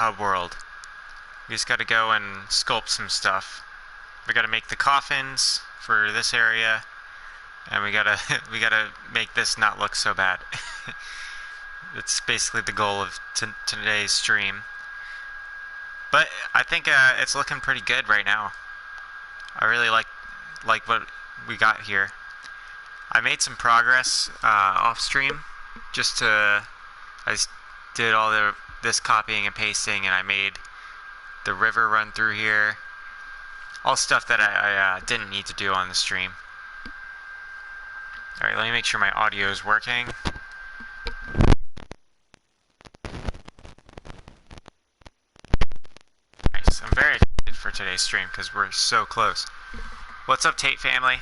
Hubworld. We just gotta go and sculpt some stuff. We gotta make the coffins for this area, and we gotta we gotta make this not look so bad. That's basically the goal of today's stream. But I think it's looking pretty good right now. I really like what we got here. I made some progress off stream. I did all this copying and pasting, and I made the river run through here. All stuff that I didn't need to do on the stream. Alright, let me make sure my audio is working. Nice. I'm very excited for today's stream because we're so close. What's up, Tate family?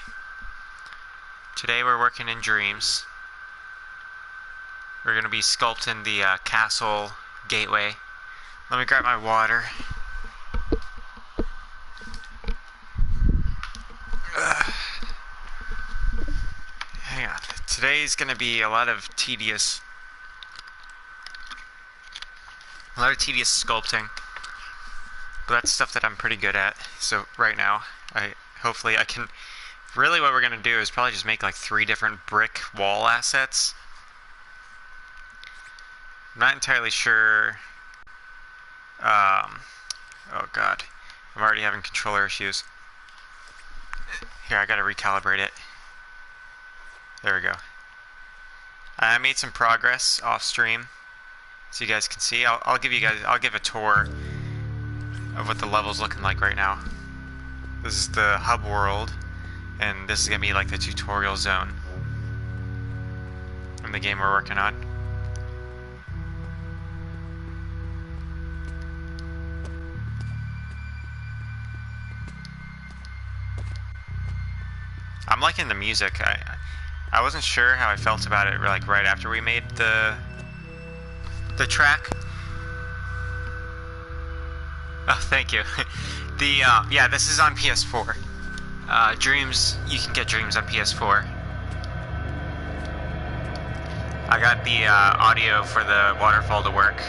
Today we're working in Dreams. We're going to be sculpting the castle gateway. Let me grab my water. Hang on. Today's going to be a lot of tedious sculpting. But that's stuff that I'm pretty good at. So right now, hopefully I can... Really what we're going to do is probably just make like 3 different brick wall assets. I'm not entirely sure... oh god. I'm already having controller issues. Here, I gotta recalibrate it. There we go. I made some progress off stream, so you guys can see. I'll give a tour of what the level's looking like right now. This is the hub world, and this is gonna be like the tutorial zone in the game we're working on. I'm liking the music. I wasn't sure how I felt about it like right after we made the track. Oh, thank you. Yeah, this is on PS4. Dreams, you can get Dreams on PS4. I got the audio for the waterfall to work.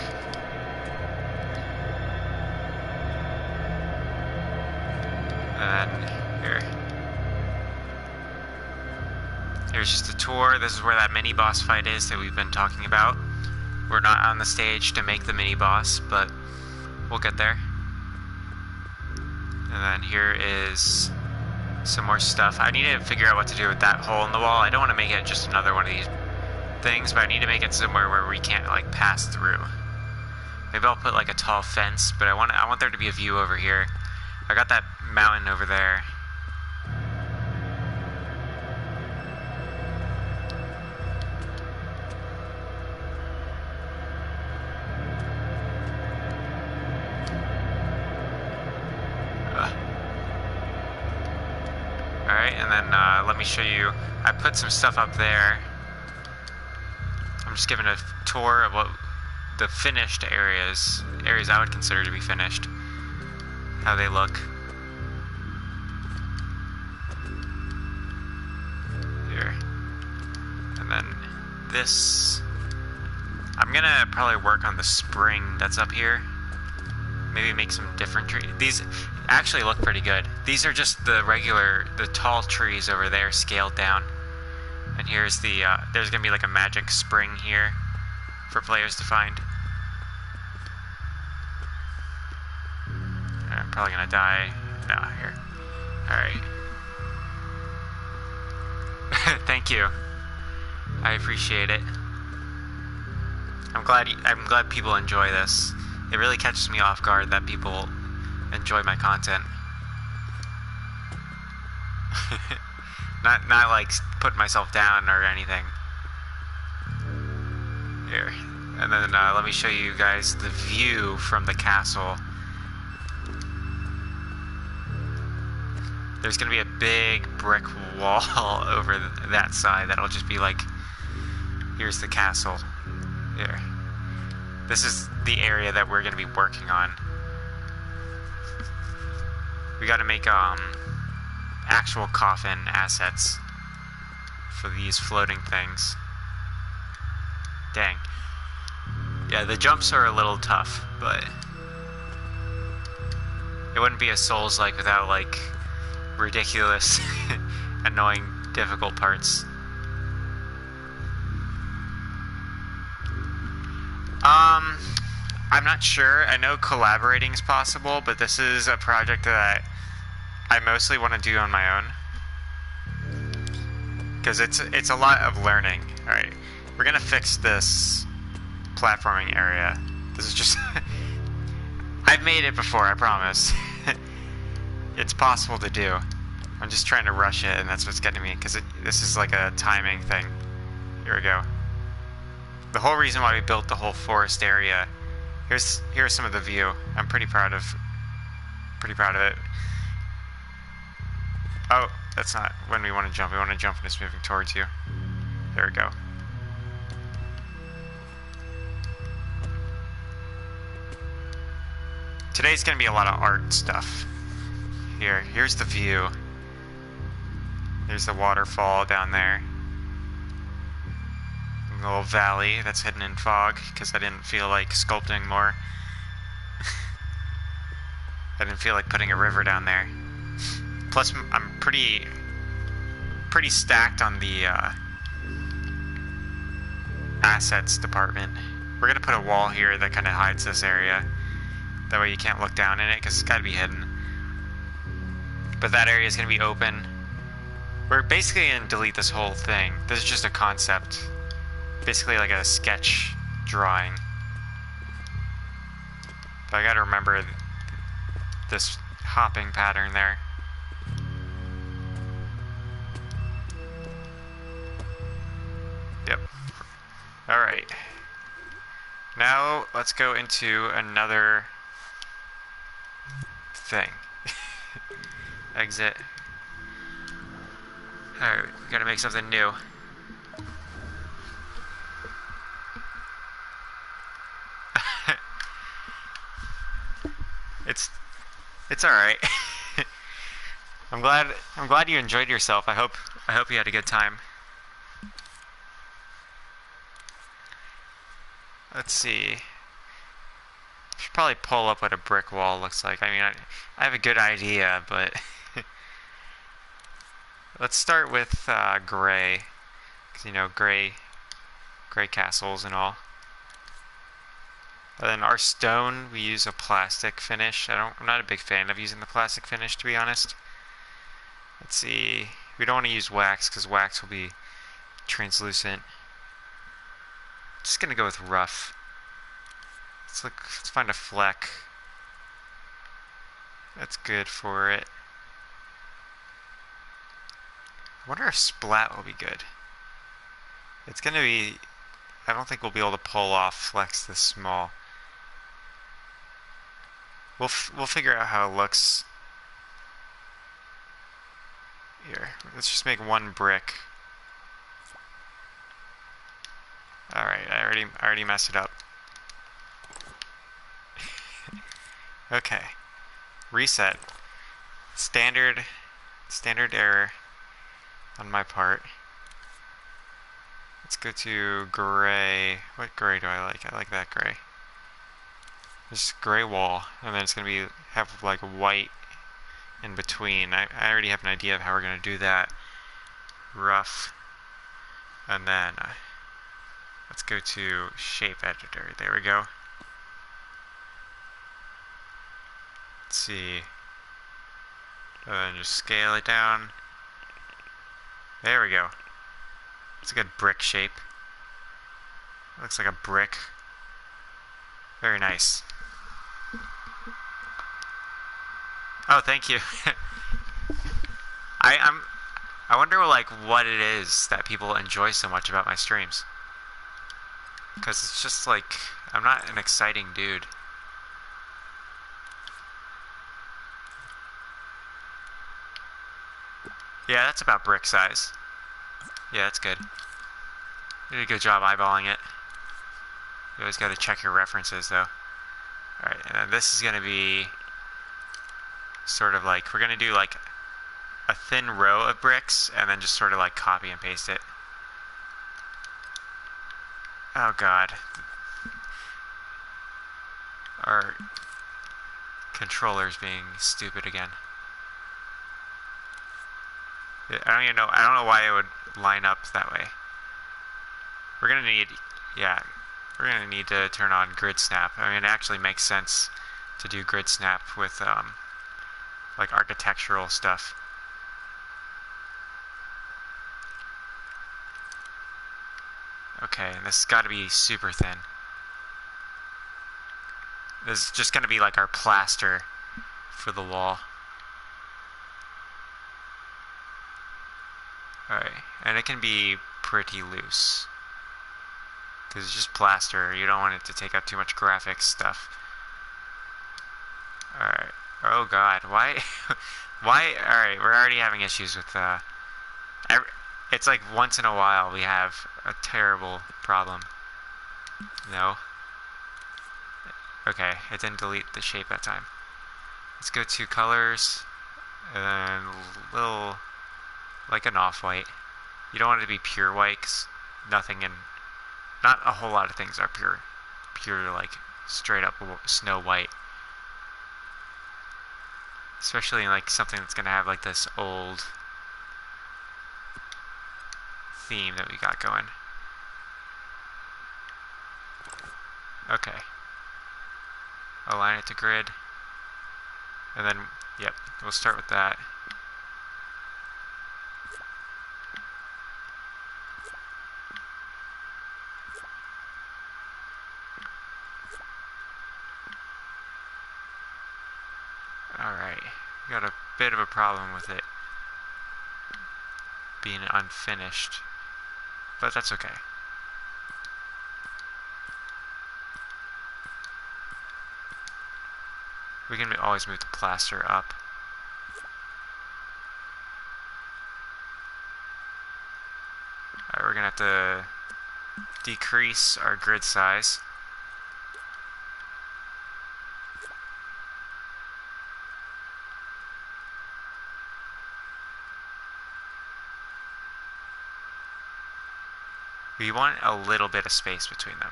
And then here. Here's just a tour. This is where that mini boss fight is that we've been talking about. We're not on the stage to make the mini boss, but we'll get there. And then here is some more stuff. I need to figure out what to do with that hole in the wall. I don't want to make it just another one of these things, but I need to make it somewhere where we can't like pass through. Maybe I'll put like a tall fence, but I want there to be a view over here. I got that mountain over there. Alright, and then let me show you. I put some stuff up there. I'm just giving a tour of what the finished areas I would consider to be finished, how they look. Here. And then this, I'm gonna probably work on the spring that's up here. Maybe make some different trees. These actually look pretty good. These are just the tall trees over there scaled down. And here's there's gonna be like a magic spring here for players to find. I'm probably gonna die. No, here. Alright. Thank you. I appreciate it. I'm glad people enjoy this. It really catches me off guard that people enjoy my content. not like putting myself down or anything. Here. And then let me show you guys the view from the castle. There's gonna be a big brick wall over that side that'll just be like, here's the castle. Here. This is the area that we're going to be working on. We got to make actual coffin assets for these floating things. Dang. Yeah, the jumps are a little tough, but it wouldn't be a Souls-like without like ridiculous, annoying, difficult parts. I'm not sure. I know collaborating is possible, but this is a project that I mostly want to do on my own. Because it's a lot of learning. Alright, we're gonna fix this platforming area. This is just... I've made it before, I promise. It's possible to do. I'm just trying to rush it, and that's what's getting me, because this is like a timing thing. Here we go. The whole reason why we built the whole forest area. Here's some of the view. I'm pretty proud of it. Oh, that's not when we want to jump. We want to jump when it's moving towards you. There we go. Today's gonna be a lot of art stuff. Here's the view. There's the waterfall down there. A little valley that's hidden in fog, because I didn't feel like sculpting more. I didn't feel like putting a river down there. Plus, I'm pretty stacked on the assets department. We're gonna put a wall here that kind of hides this area. That way you can't look down in it, because it's gotta be hidden. But that area is gonna be open. We're basically gonna delete this whole thing. This is just a concept. Basically like a sketch drawing. But I gotta remember this hopping pattern there. Yep. Alright. Now let's go into another thing. Exit. Alright, we gotta make something new. It's alright. I'm glad you enjoyed yourself. I hope you had a good time. Let's see. Should probably pull up what a brick wall looks like. I mean, I have a good idea, but let's start with gray, because you know gray castles and all. And then our stone, we use a plastic finish. I'm not a big fan of using the plastic finish, to be honest. Let's see. We don't want to use wax, because wax will be translucent. Just gonna go with rough. Let's find a fleck. That's good for it. I wonder if splat will be good. It's gonna be... I don't think we'll be able to pull off flecks this small. We'll figure out how it looks. Here, let's just make one brick. Alright, I already messed it up. Okay. Reset. Standard error on my part. Let's go to gray. What gray do I like? I like that gray. Just gray wall, and then it's gonna have like white in between. I already have an idea of how we're gonna do that. Rough, and then let's go to shape editor. There we go. Let's see. And then just scale it down. There we go. It's a good brick shape. Looks like a brick. Very nice. Oh, thank you. I wonder like what it is that people enjoy so much about my streams. Because it's just like, I'm not an exciting dude. Yeah, that's about brick size. Yeah, that's good. You did a good job eyeballing it. You always gotta check your references though. Alright, and then this is gonna be sort of like, we're gonna do like a thin row of bricks and then just sort of like copy and paste it. Oh god. Controller's being stupid again. I don't even know. I don't know why it would line up that way. We're gonna need, yeah, we're gonna need to turn on grid snap. I mean, it actually makes sense to do grid snap with like architectural stuff. Okay, and this has got to be super thin. This is just gonna be like our plaster for the wall. Alright, and it can be pretty loose. Because it's just plaster, you don't want it to take up too much graphics stuff. Alright, oh god, why? Why? Alright, we're already having issues with, it's like once in a while we have a terrible problem. No? Okay, it didn't delete the shape that time. Let's go to colors, and little, like an off-white. You don't want it to be pure white, 'cause nothing in, not a whole lot of things are pure like straight up snow white. Especially in like something that's gonna have like this old theme that we got going. Okay. Align it to grid. And then, yep, we'll start with that. Alright, got a bit of a problem with it being unfinished, but that's okay. We can always move the plaster up. Alright, we're gonna have to decrease our grid size. We want a little bit of space between them.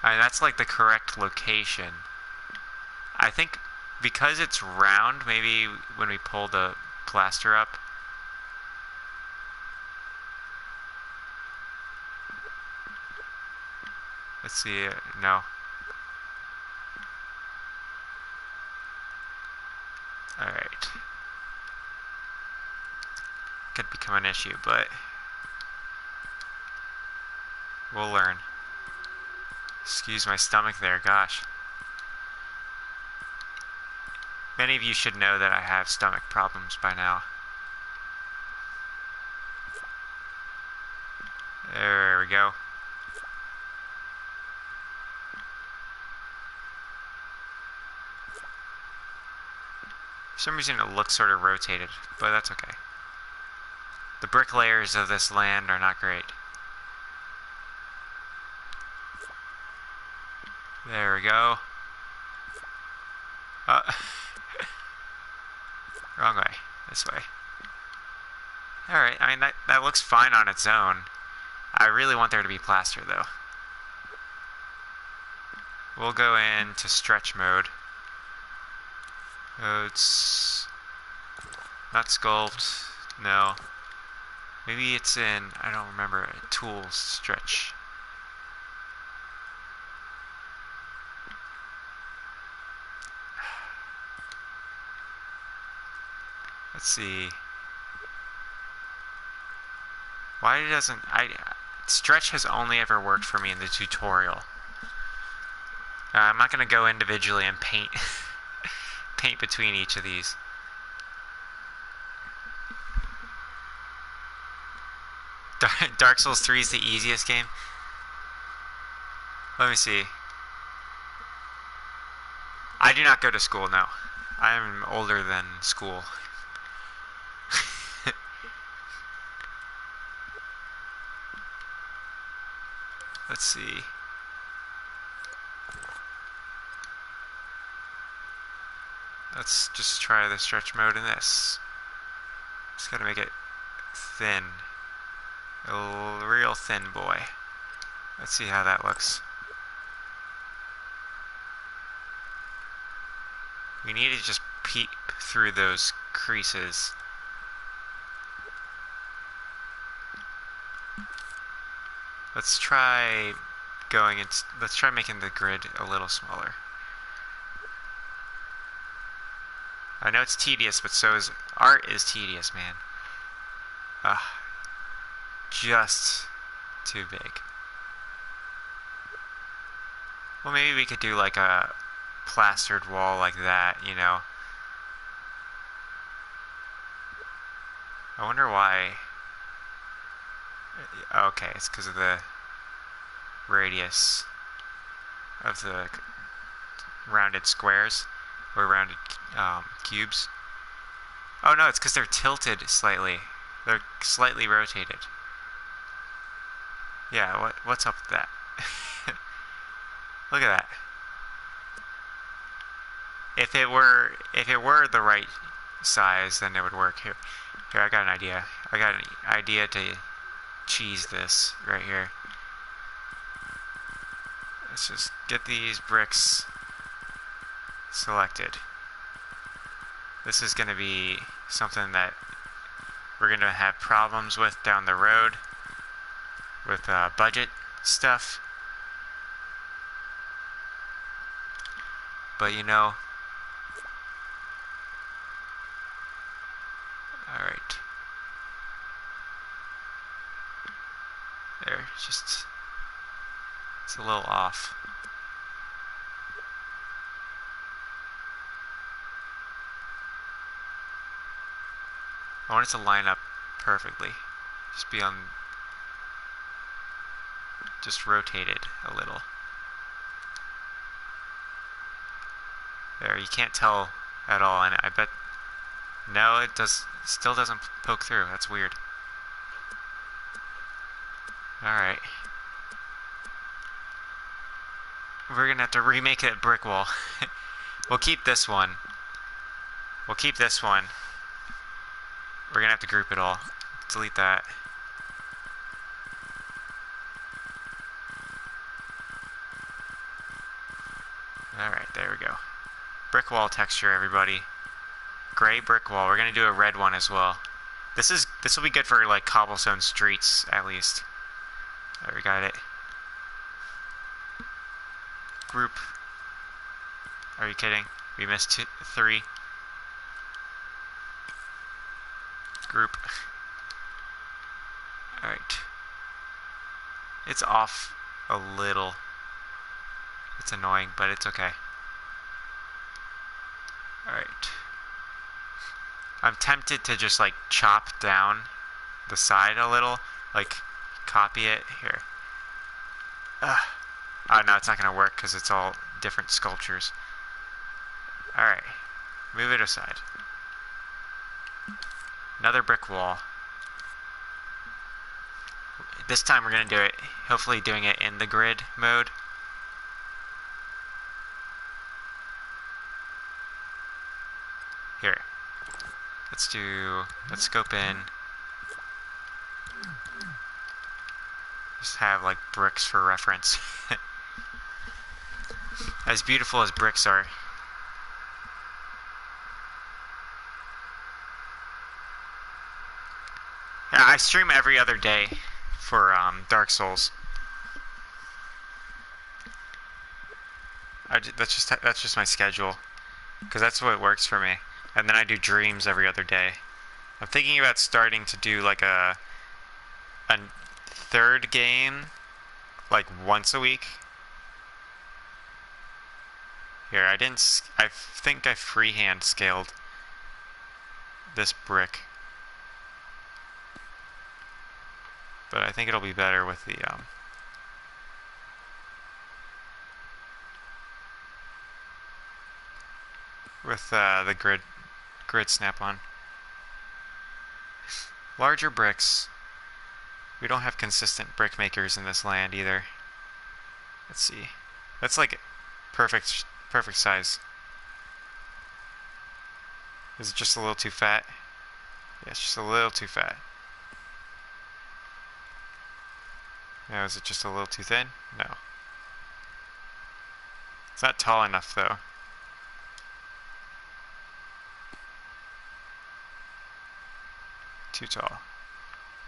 I mean, that's like the correct location. I think because it's round, maybe when we pull the plaster up. Let's see, no. Alright. Could become an issue, but we'll learn. Excuse my stomach there, gosh. Many of you should know that I have stomach problems by now. There we go. For some reason it looks sort of rotated, but that's okay. The brick layers of this land are not great. There we go. Wrong way. This way. Alright, I mean, that looks fine on its own. I really want there to be plaster, though. We'll go into stretch mode. It's not sculpt. No. Maybe it's in, I don't remember, tools stretch. Let's see. Why doesn't stretch has only ever worked for me in the tutorial. I'm not going to go individually and paint paint between each of these. Dark Souls 3 is the easiest game. Let me see. I do not go to school now. I am older than school. Let's see. Let's just try the stretch mode in this. Just gotta make it thin. A real thin boy. Let's see how that looks. We need to just peep through those creases. Let's try let's try making the grid a little smaller. I know it's tedious, but art is tedious, man. Just too big. Well, maybe we could do like a plastered wall like that, you know. I wonder why. Okay, it's because of the radius of the rounded squares or rounded cubes. Oh no, it's because they're tilted slightly. They're slightly rotated. Yeah, what's up with that? Look at that. If it were the right size, then it would work. Here, I got an idea. I got an idea to cheese this right here. Let's just get these bricks selected. This is going to be something that we're going to have problems with down the road with budget stuff. But you know, alright. There, it's a little off. I want it to line up perfectly. Just rotated a little. There, you can't tell at all, and I bet, no, still doesn't poke through. That's weird. Alright. We're gonna have to remake it brick wall. We'll keep this one. We're gonna have to group it all. Delete that. Alright, there we go. Brick wall texture, everybody. Gray brick wall. We're gonna do a red one as well. This will be good for like cobblestone streets at least. There, we got it. Group. Are you kidding? We missed 3. Group. Alright. It's off a little. It's annoying, but it's okay. Alright. I'm tempted to just like chop down the side a little. Like copy it. Here. Oh no, it's not going to work because it's all different sculptures. Alright. Move it aside. Another brick wall. This time we're going to do it, hopefully doing it in the grid mode. Here. Let's scope in. Just have like bricks for reference. As beautiful as bricks are. Yeah, I stream every other day for Dark Souls. That's just my schedule, because that's what works for me. And then I do dreams every other day. I'm thinking about starting to do like a third game, like once a week. Here, I think I freehand scaled this brick. But I think it'll be better with the grid snap-on. Larger bricks. We don't have consistent brick makers in this land either. Let's see. That's like perfect size. Is it just a little too fat? Yeah, it's just a little too fat. Now, is it just a little too thin? No. It's not tall enough, though. Too tall.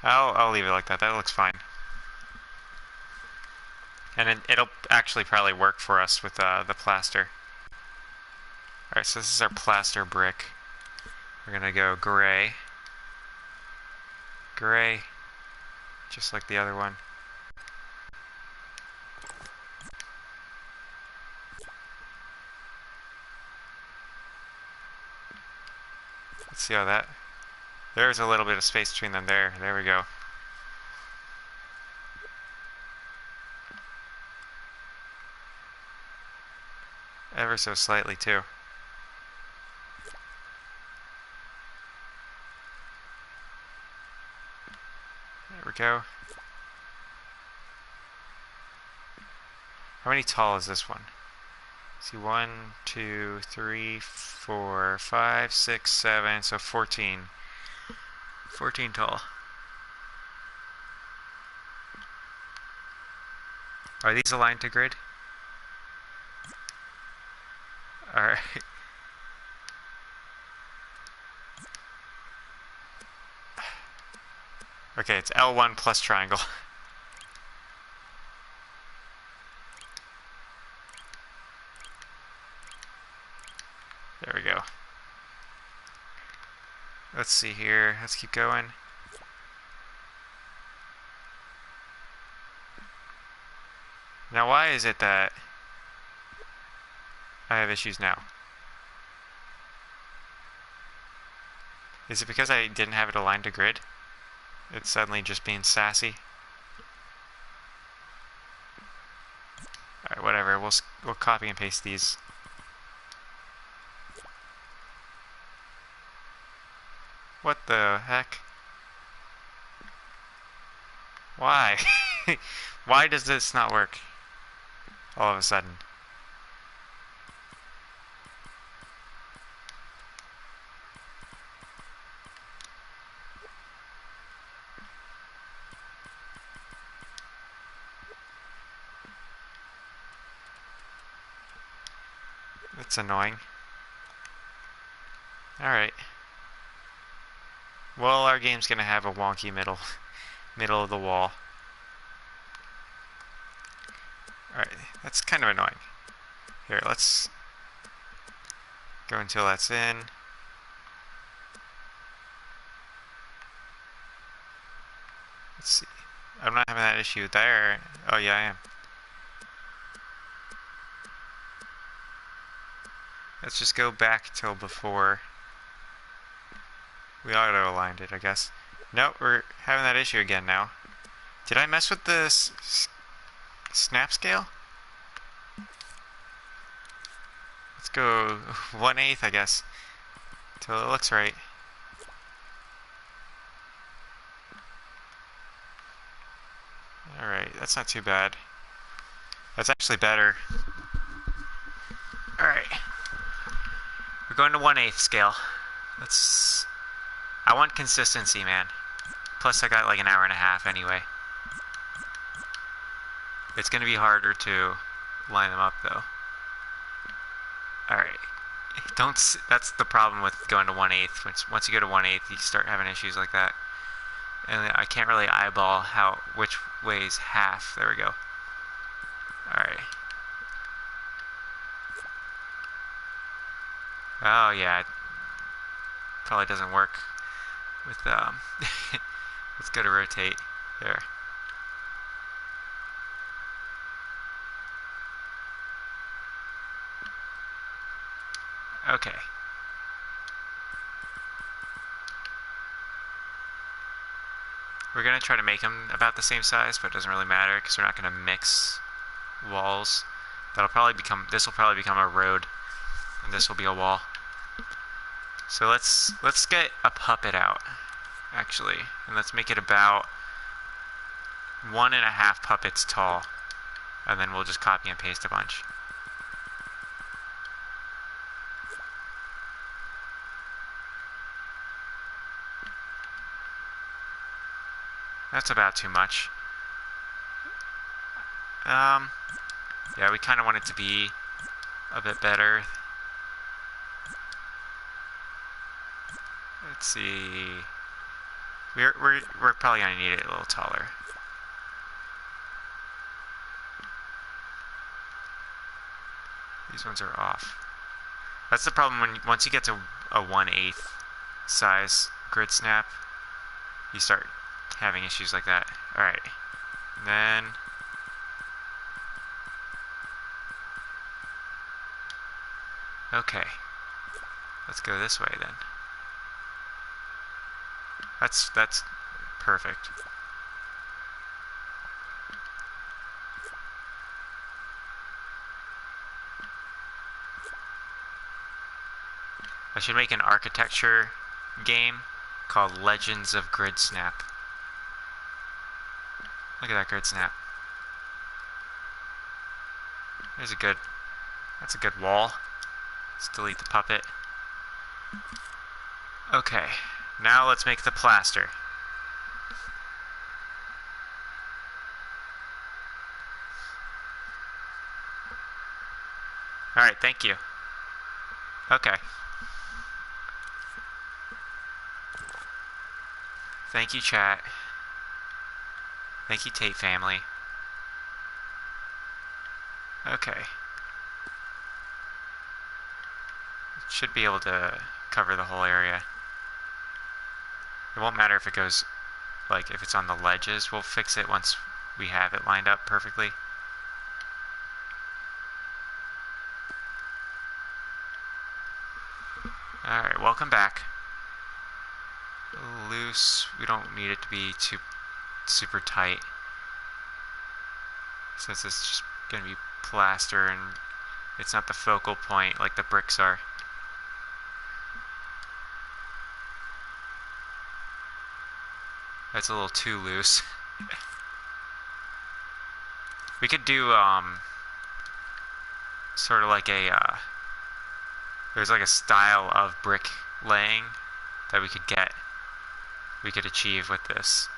I'll leave it like that. That looks fine. And it'll actually probably work for us with the plaster. Alright, so this is our plaster brick. We're gonna go gray. Gray. Just like the other one. Let's see how that... There's a little bit of space between them there. There we go. Ever so slightly, too. There we go. How many tall is this one? See, 1, 2, 3, 4, 5, 6, 7, so 14. 14 tall. Are these aligned to grid? Alright. Okay, it's L1 plus triangle. There we go. Let's see here. Let's keep going. Now, why is it that I have issues now? Is it because I didn't have it aligned to grid? It's suddenly just being sassy. Alright, whatever. We'll copy and paste these. What the heck? Why? Why does this not work all of a sudden? That's annoying. Alright. Well, our game's gonna have a wonky middle of the wall. Alright, that's kind of annoying. Here, let's go until that's in. Let's see. I'm not having that issue there. Oh yeah, I am. Let's just go back till before we auto-aligned it, I guess. Nope, we're having that issue again now. Did I mess with the snap scale? Let's go 1/8, I guess, till it looks right. Alright, that's not too bad. That's actually better. Alright. We're going to 1/8 scale. I want consistency, man. Plus I got like an hour and a half anyway. It's gonna be harder to line them up though. Alright. That's the problem with going to 1/8. Once you go to 1/8, you start having issues like that. And I can't really eyeball which way is half. There we go. Alright. Oh yeah. It probably doesn't work with let's go to rotate. There. Okay. We're gonna try to make them about the same size, but it doesn't really matter because we're not gonna mix walls. This will probably become a road, and this will be a wall. So let's get a puppet out, actually, and let's make it about 1.5 puppets tall, and then we'll just copy and paste a bunch. That's about too much. Yeah, we kind of want it to be a bit better. Let's see. We're probably gonna need it a little taller. These ones are off. That's the problem when once you get to a 1/8 size grid snap, you start having issues like that. All right, and then okay, let's go this way then. That's perfect. I should make an architecture game called Legends of Grid Snap. Look at that grid snap. There's a good, that's a good wall. Let's delete the puppet. Okay, now let's make the plaster. Alright, thank you. Okay. Thank you, chat. Thank you, Tate family. Okay. Should be able to cover the whole area. It won't matter if it goes, like, if it's on the ledges. We'll fix it once we have it lined up perfectly. Alright, welcome back. A little loose. We don't need it to be too super tight, since it's just going to be plaster and it's not the focal point like the bricks are. That's a little too loose. We could do sort of like a there's like a style of brick laying that we could achieve with this.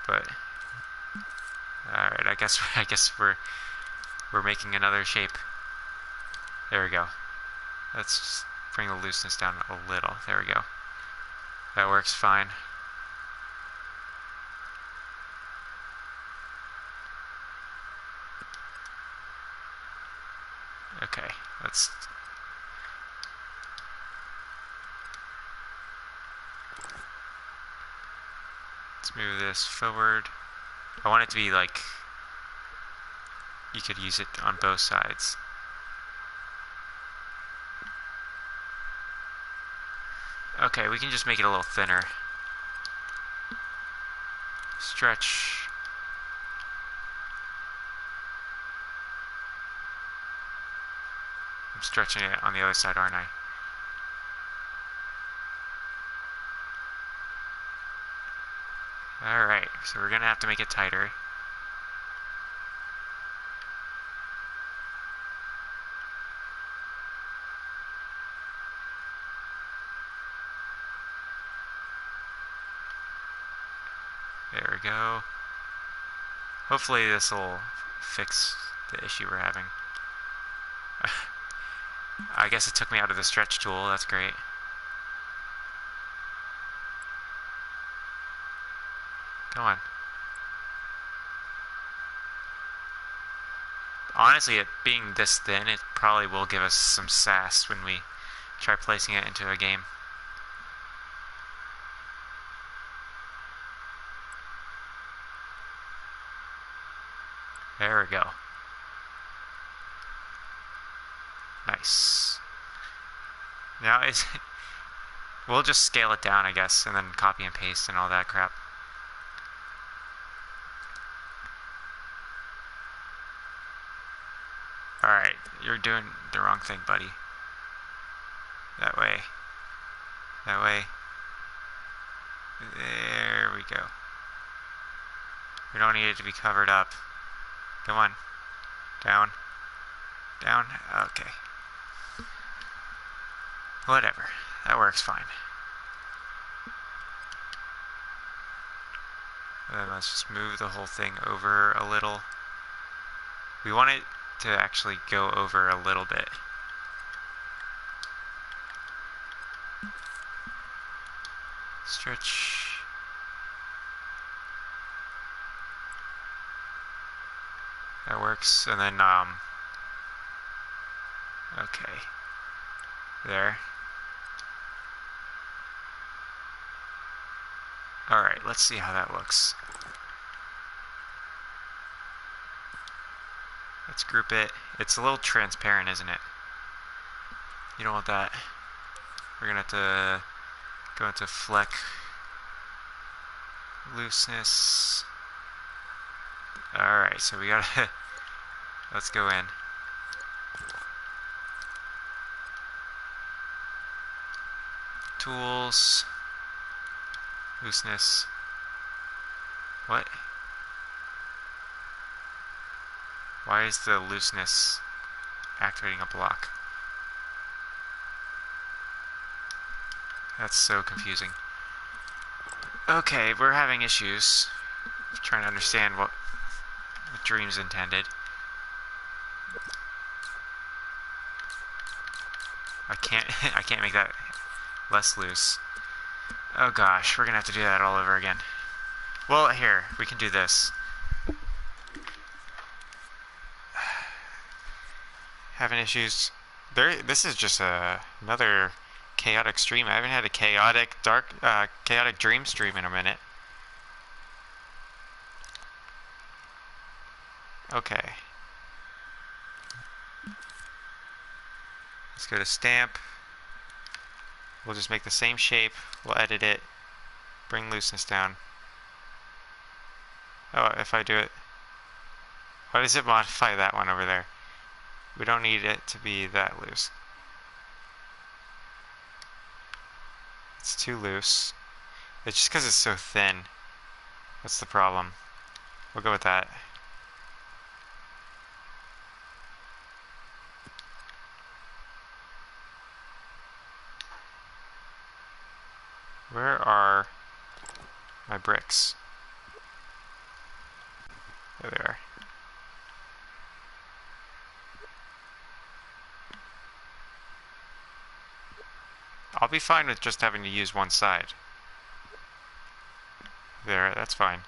But alright, I guess we're making another shape. There we go. Let's just bring the looseness down a little. There we go. That works fine. Okay, let's move this forward. I want it to be like you could use it on both sides. Okay, we can just make it a little thinner. Stretch. I'm stretching it on the other side, aren't I? Alright, so we're gonna have to make it tighter. There we go. Hopefully this will fix the issue we're having. I guess it took me out of the stretch tool, that's great. Come on. Honestly, it being this thin, it probably will give us some sass when we try placing it into a game. There we go. Nice. Now we'll just scale it down, I guess, and then copy and paste and all that crap. Alright, you're doing the wrong thing, buddy. That way. That way. There we go. We don't need it to be covered up. Come on. Down. Down. Okay. Whatever. That works fine. And then let's just move the whole thing over a little. We want it to actually go over a little bit. Stretch. That works. And then, okay. There. Alright, let's see how that looks. Let's group it. It's a little transparent, isn't it? You don't want that. We're gonna have to go into fleck looseness. Alright, so we gotta let's go in. Tools. Looseness. What? Why is the looseness activating a block? That's so confusing. Okay, we're having issues trying to understand what Dream's intended. I can't make that less loose. Oh gosh, we're gonna have to do that all over again. Well, here, we can do this. Having issues. This is just another chaotic stream. I haven't had a chaotic dream stream in a minute. Okay. Let's go to stamp. We'll just make the same shape. We'll edit it. Bring looseness down. Oh, if I do it. Why does it modify that one over there? We don't need it to be that loose. It's too loose. It's just because it's so thin. What's the problem? We'll go with that. Where are my bricks? There they are. I'll be fine with just having to use one side. There, that's fine.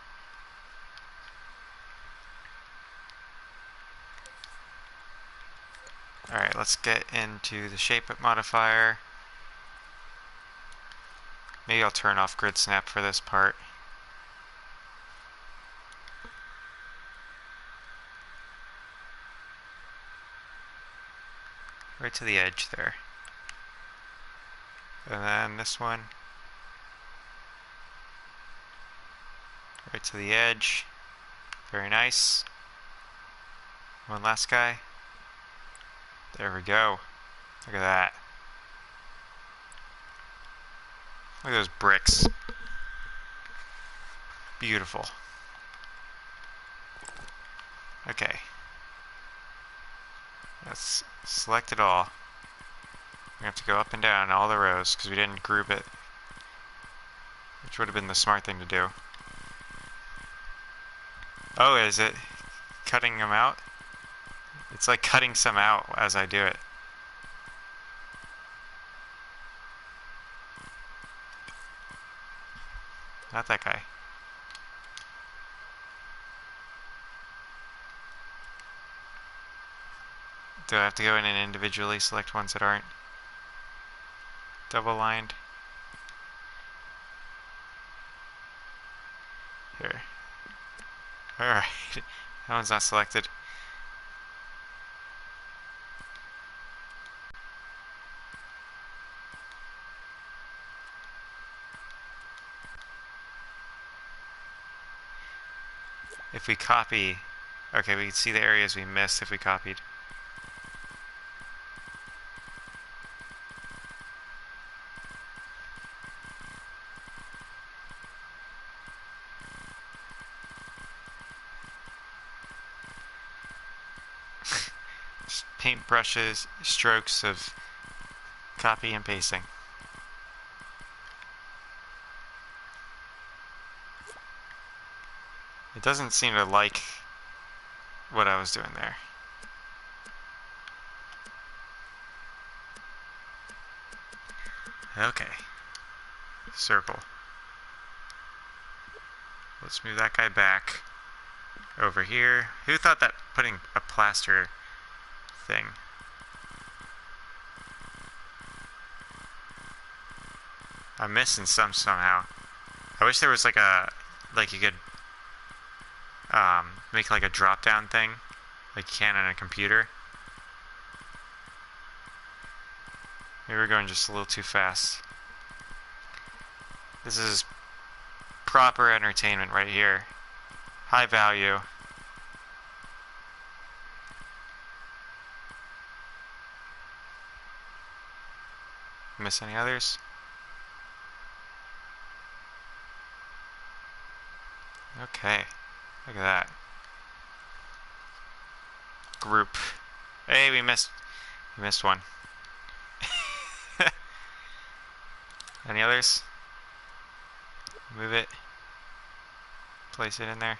Alright, let's get into the shape modifier. Maybe I'll turn off grid snap for this part. Right to the edge there. And then this one. Right to the edge. Very nice. One last guy. There we go. Look at that. Look at those bricks. Beautiful. Okay. Let's select it all. We have to go up and down all the rows because we didn't group it, which would have been the smart thing to do. Oh, is it cutting them out? It's like cutting some out as I do it. Not that guy. Do I have to go in and individually select ones that aren't double lined? Here. Alright. That one's not selected. If we copy, okay, we can see the areas we missed if we copied. Paint brushes, strokes of copy and pasting. It doesn't seem to like what I was doing there. Okay. Circle. Let's move that guy back over here. Who thought that putting a plaster thing? I'm missing some somehow. I wish there was like you could make like a drop down thing, like you can on a computer. Maybe we're going just a little too fast. This is proper entertainment right here. High value. Miss any others? Okay. Look at that. Group. Hey, we missed one. Any others? Move it. Place it in there.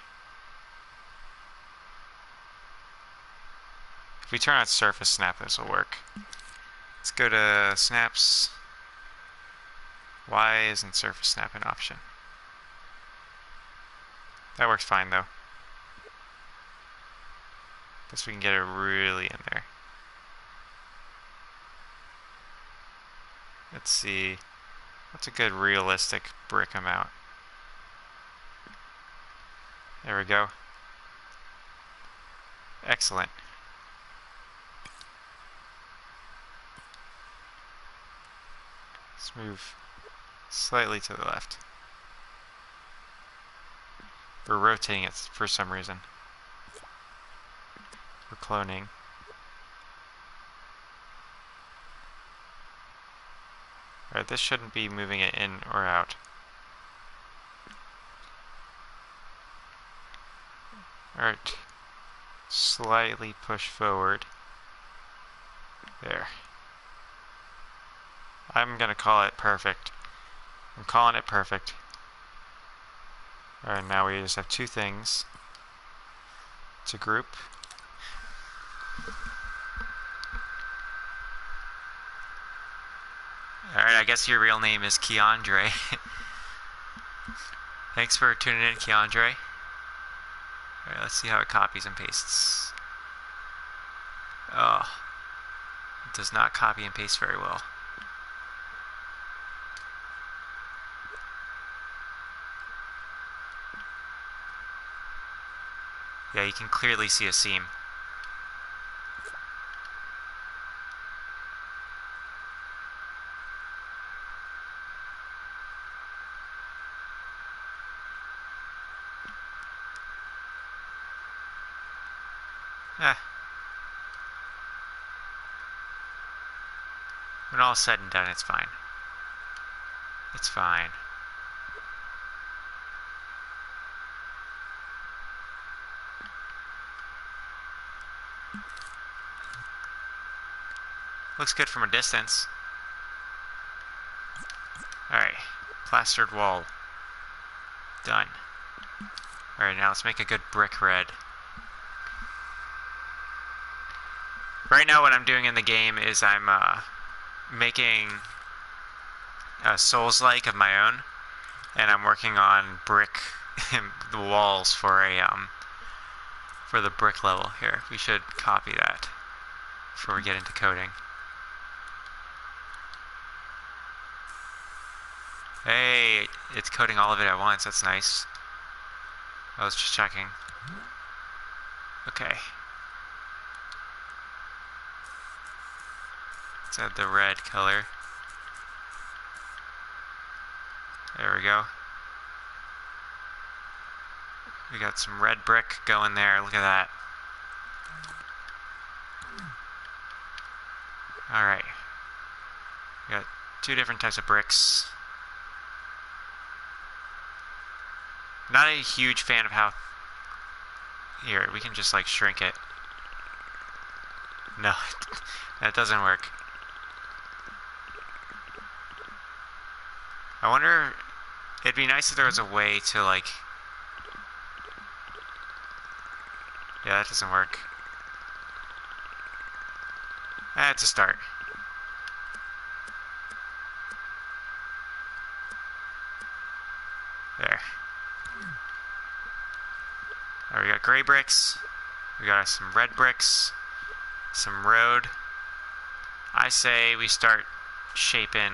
If we turn on surface snap, this will work. Let's go to snaps. Why isn't surface snap an option? That works fine though. Guess we can get it really in there. Let's see. What's a good realistic brick amount? There we go. Excellent. Let's move slightly to the left. We're rotating it for some reason. We're cloning. Alright, this shouldn't be moving it in or out. Alright. Slightly push forward. There. I'm gonna call it perfect. I'm calling it perfect. Alright, now we just have two things to group. Alright, I guess your real name is Keandre. Thanks for tuning in, Keandre. Alright, let's see how it copies and pastes. Oh. It does not copy and paste very well. Yeah, you can clearly see a seam. When all is said and done, it's fine. It's fine. Looks good from a distance. Alright, plastered wall. Done. Alright, now let's make a good brick red. Right now what I'm doing in the game is I'm making Souls-like of my own, and I'm working on brick the walls for the brick level here. We should copy that before we get into coding. Hey, it's coding all of it at once. That's nice. I was just checking. Okay. Let's add the red color. There we go. We got some red brick going there. Look at that. Alright. We got two different types of bricks. Not a huge fan of how... Here, we can just like shrink it. No, that doesn't work. I wonder... It'd be nice if there was a way to like... Yeah, that doesn't work. That's a start. There. Alright, we got gray bricks. We got some red bricks. Some road. I say we start shaping.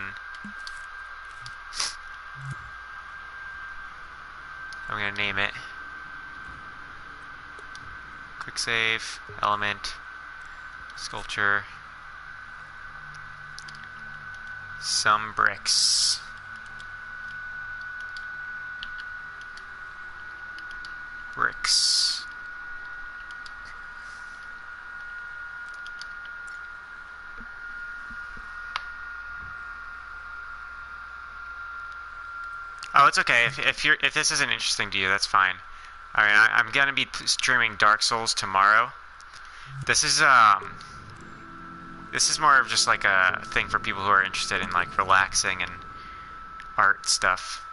I'm gonna name it. Quick save, element, sculpture, some bricks. Bricks. Oh, it's okay. If this isn't interesting to you, that's fine. I mean, I'm gonna be streaming Dark Souls tomorrow. This is more of just like a thing for people who are interested in like relaxing and art stuff.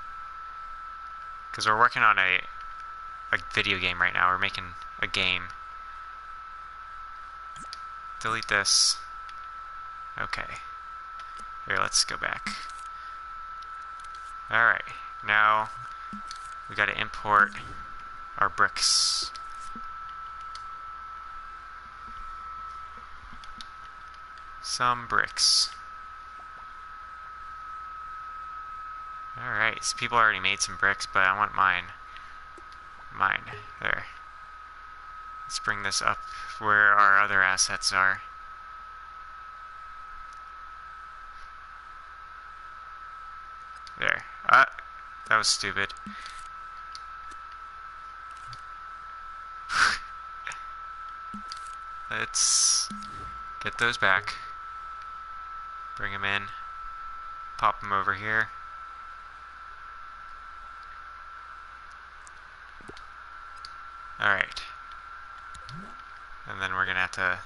Because we're working on a video game right now. We're making a game. Delete this. Okay. Here, let's go back. Alright, now we gotta import our bricks. Some bricks. Alright, so people already made some bricks, but I want mine. Mine. There. Let's bring this up where our other assets are. There. That was stupid. Let's get those back. Bring them in. Pop them over here. Alright. And then we're gonna have to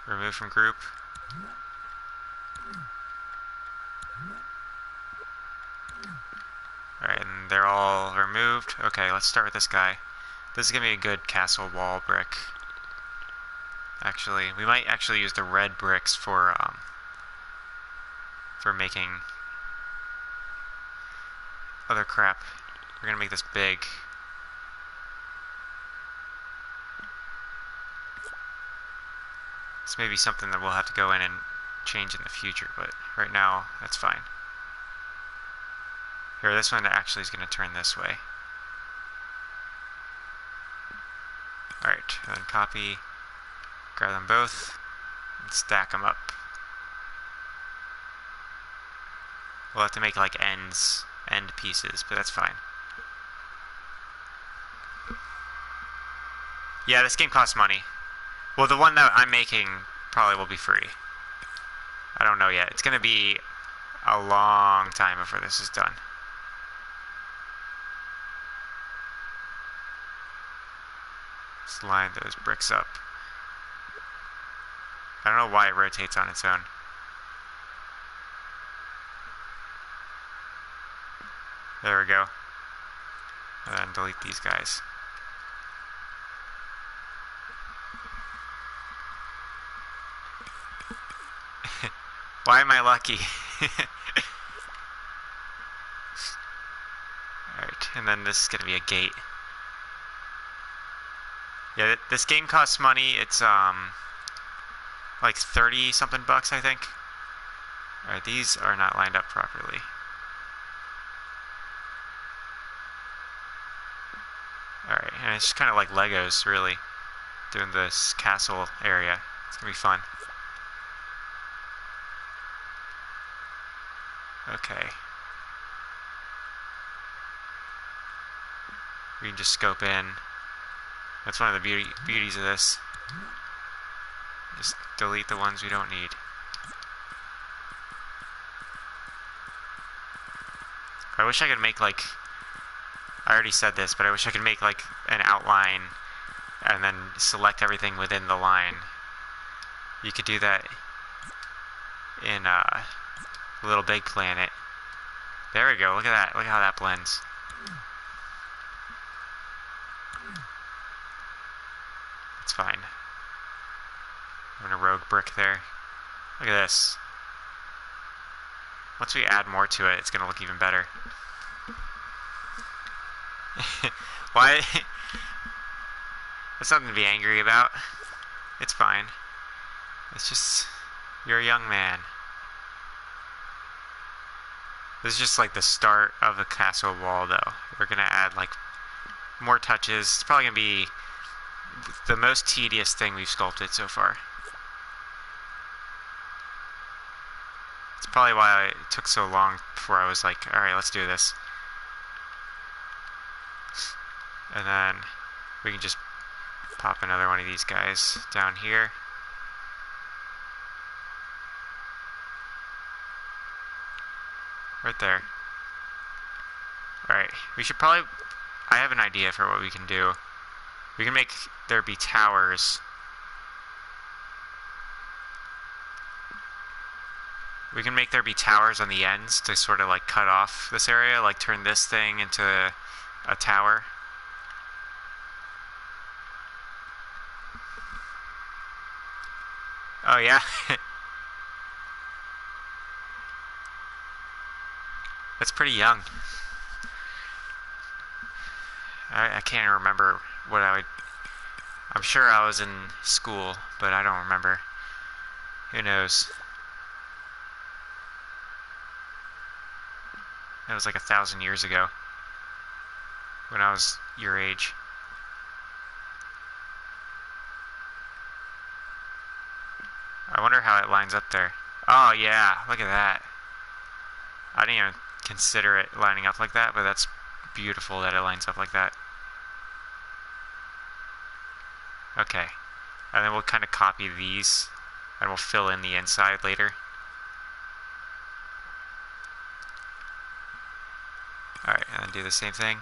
remove from group. Alright, and they're all removed. Okay, let's start with this guy. This is gonna be a good castle wall brick. Actually, we might actually use the red bricks for making other crap. We're gonna make this big. This may be something that we'll have to go in and change in the future, but right now, that's fine. Here, this one actually is going to turn this way. Alright, and then copy, grab them both, and stack them up. We'll have to make like end pieces, but that's fine. Yeah, this game costs money. Well, the one that I'm making probably will be free. I don't know yet. It's going to be a long time before this is done. Let's line those bricks up. I don't know why it rotates on its own. There we go. And then delete these guys. Why am I lucky? Alright, and then this is going to be a gate. Yeah, this game costs money. It's like 30 something bucks, I think. Alright, these are not lined up properly. Alright, and it's just kind of like Legos, really, doing this castle area. It's going to be fun. Okay. We can just scope in. That's one of the beauties of this. Just delete the ones we don't need. I wish I could make like, I already said this, but I wish I could make like an outline and then select everything within the line. You could do that in Little Big Planet. There we go. Look at that. Look at how that blends. It's fine. I'm gonna rogue brick there. Look at this. Once we add more to it, it's gonna look even better. Why? That's nothing to be angry about. It's fine. It's just, you're a young man. This is just like the start of the castle wall, though. We're gonna add like more touches. It's probably gonna be the most tedious thing we've sculpted so far. It's probably why it took so long before I was like, alright, let's do this. And then we can just pop another one of these guys down here. Right there. Alright, we should probably... I have an idea for what we can do. We can make there be towers. We can make there be towers on the ends to sort of like cut off this area, like turn this thing into a tower. Oh yeah. That's pretty young. I can't remember what I would... I'm sure I was in school, but I don't remember. Who knows? That was like 1,000 years ago. When I was your age. I wonder how it lines up there. Oh yeah, look at that. I didn't even consider it lining up like that, but that's beautiful that it lines up like that. Okay. And then we'll kind of copy these, and we'll fill in the inside later. Alright, and then do the same thing.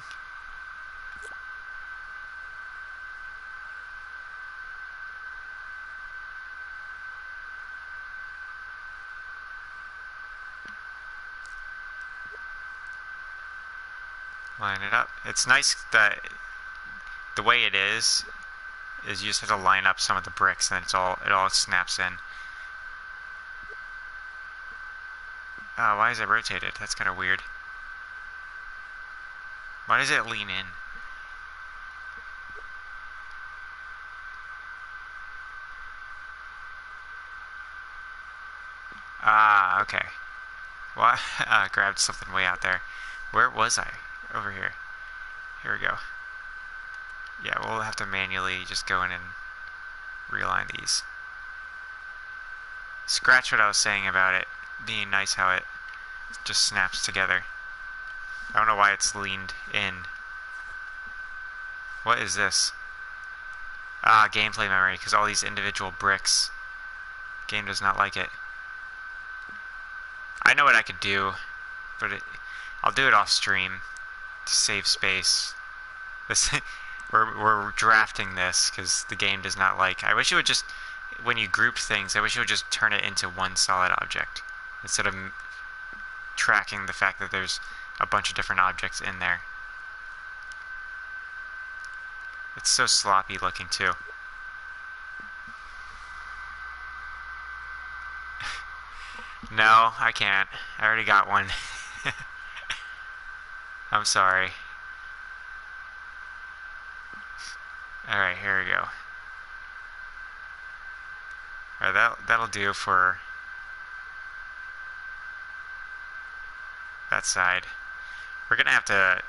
Line it up. It's nice that the way it is you just have to line up some of the bricks and it all snaps in. Why is it rotated? That's kind of weird. Why does it lean in? Ah, okay. Well, I grabbed something way out there. Where was I? Over here. Here we go. Yeah, we'll have to manually just go in and realign these. Scratch what I was saying about it being nice how it just snaps together. I don't know why it's leaned in. What is this? Ah, gameplay memory, because all these individual bricks. Game does not like it. I know what I could do, but I'll do it off stream to save space. We're drafting this because the game does not like. I wish it would just, when you group things, I wish it would just turn it into one solid object instead of tracking the fact that there's a bunch of different objects in there. It's so sloppy looking too. No, I can't. I already got one. I'm sorry. Alright, here we go. Alright, that'll do for that side. We're gonna have to...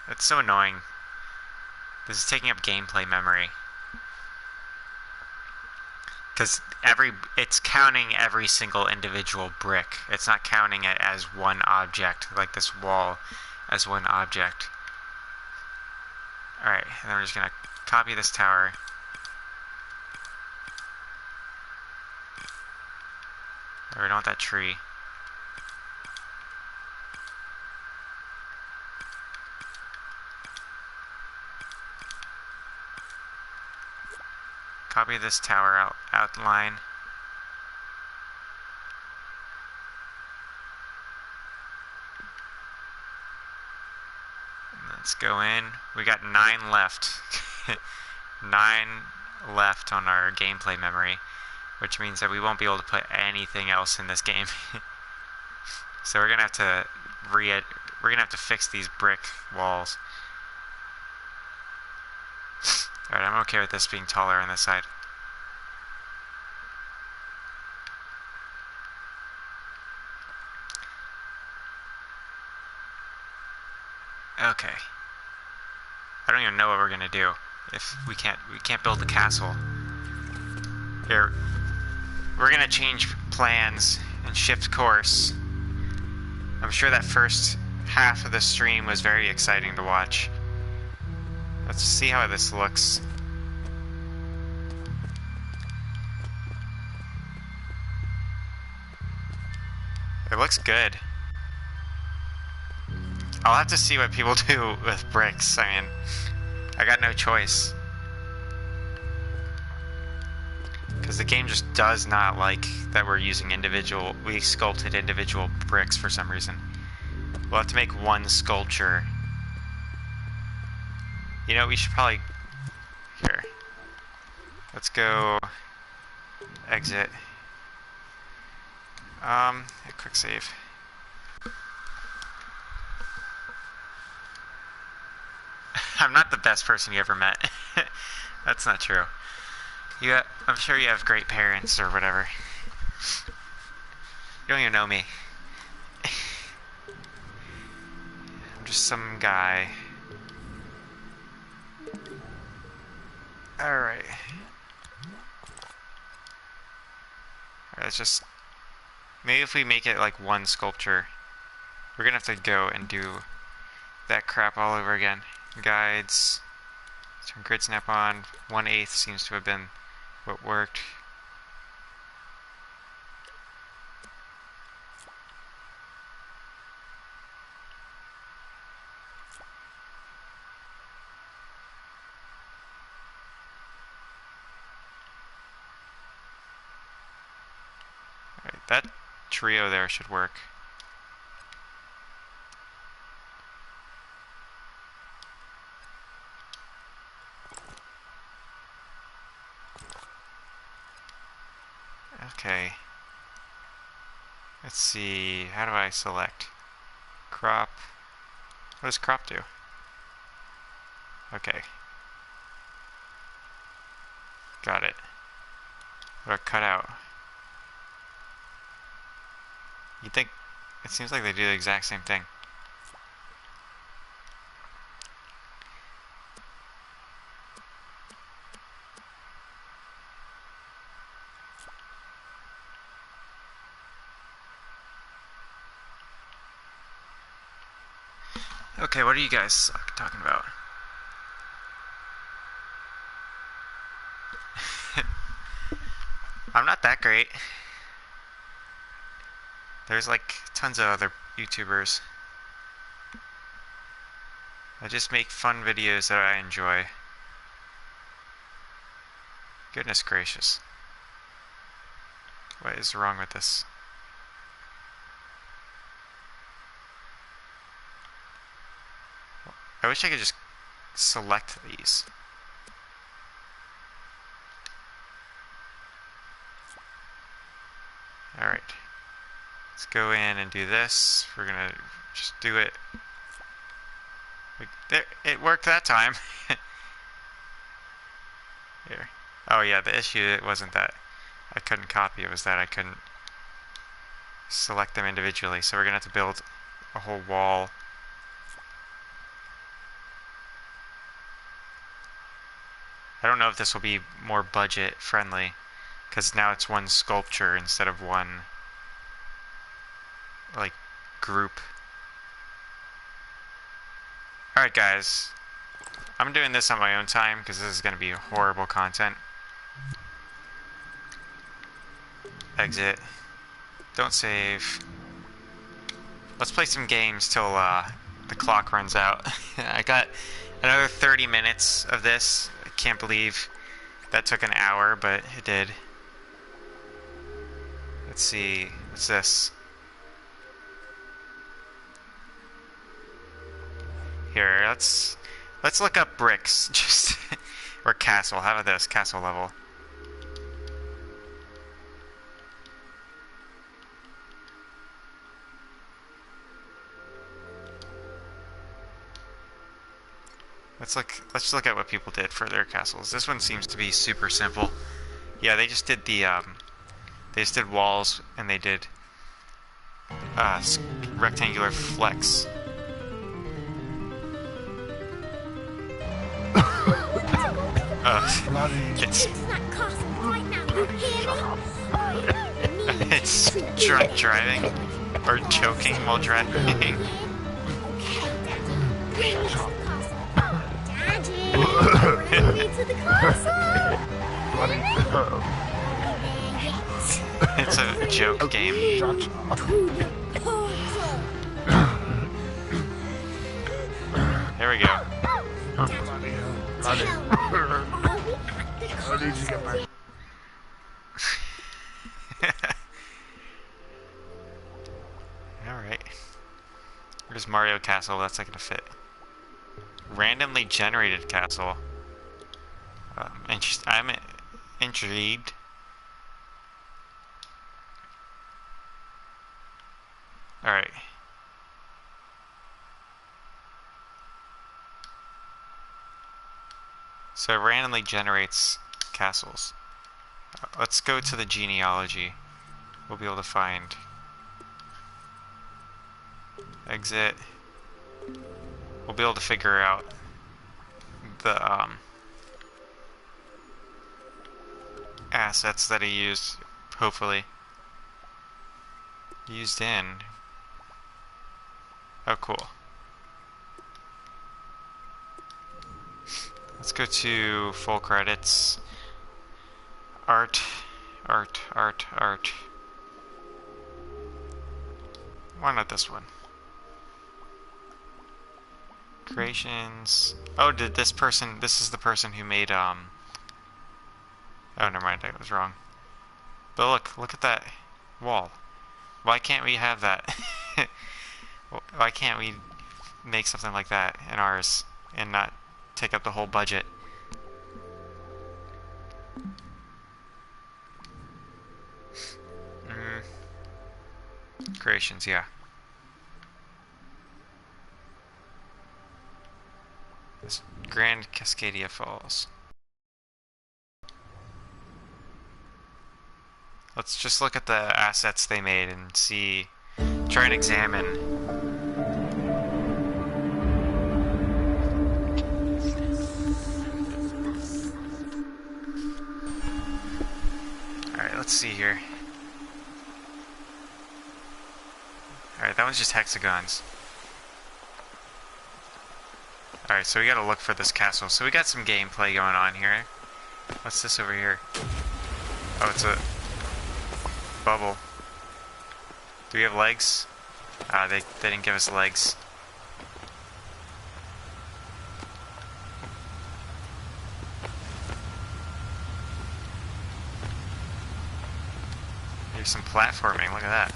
It's so annoying. This is taking up gameplay memory. Because it's counting every single individual brick. It's not counting it as one object, like this wall as one object. Alright, and then we're just gonna copy this tower. We don't want that tree. Copy this tower outline. Let's go in. We got 9 left. 9 left on our gameplay memory, which means that we won't be able to put anything else in this game. So we're gonna have to fix these brick walls. Alright, I'm okay with this being taller on this side. Okay. I don't even know what we're gonna do if we can't build the castle. Here, we're gonna change plans and shift course. I'm sure that first half of the stream was very exciting to watch. Let's see how this looks. It looks good. I'll have to see what people do with bricks. I mean, I got no choice. Because the game just does not like that we're using we sculpted individual bricks for some reason. We'll have to make one sculpture. You know, we should probably... Here. Let's go... Exit. A quick save. I'm not the best person you ever met. That's not true. I'm sure you have great parents or whatever. You don't even know me. I'm just some guy. Alright. Let's just... Maybe if we make it like one sculpture, we're gonna have to go and do that crap all over again. Guides. Turn grid snap on. 1/8 seems to have been what worked. Alright, that trio there should work. Okay. Let's see, how do I select? Crop. What does crop do? Okay. Got it. What about cut out? You'd think, it seems like they do the exact same thing. Okay, what are you guys talking about? I'm not that great. There's like tons of other YouTubers. I just make fun videos that I enjoy. Goodness gracious. What is wrong with this? I wish I could just select these. Alright. Let's go in and do this. We're gonna just do it. There, it worked that time. Here. Oh yeah, the issue it wasn't that I couldn't copy, it was that I couldn't select them individually. So we're gonna have to build a whole wall. I don't know if this will be more budget friendly, because now it's one sculpture instead of one like group. Alright guys, I'm doing this on my own time because this is going to be horrible content. Exit. Don't save. Let's play some games till the clock runs out. I got another 30 minutes of this. I can't believe that took an hour, but it did. Let's see. What's this? Here, let's look up bricks. Just Or castle. How about this? Castle level. Let's look at what people did for their castles. This one seems to be super simple. Yeah, they just did the they just did walls and they did rectangular flex. It's it's drunk driving or choking while driving. It's a joke game. There we go. Alright. Where's Mario Castle? That's not gonna fit. Randomly generated castle. I'm intrigued. Alright. So it randomly generates castles. Let's go to the genealogy. We'll be able to find exit. We'll be able to figure out the assets that he used, hopefully. Used in. Oh, cool. Let's go to full credits. Art. Why not this one? Creations. Oh, did this person, this is the person who made, oh, never mind, I was wrong. But look at that wall. Why can't we have that? Why can't we make something like that in ours and not take up the whole budget? Creations, yeah. This Grand Cascadia Falls. Let's just look at the assets they made and see, try and examine. Alright, let's see here. Alright, that one's just hexagons. Alright, so we gotta look for this castle. So we got some gameplay going on here. What's this over here? Oh, it's a bubble. Do we have legs? They didn't give us legs. There's some platforming, look at that.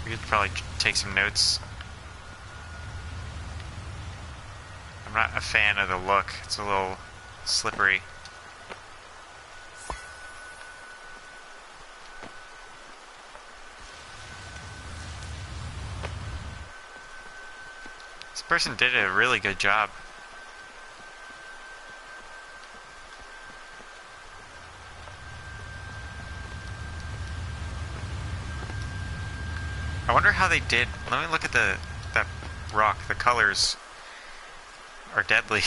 We could probably take some notes. I'm not a fan of the look, it's a little slippery. This person did a really good job. I wonder how they did. Let me look at that rock. The colors are deadly.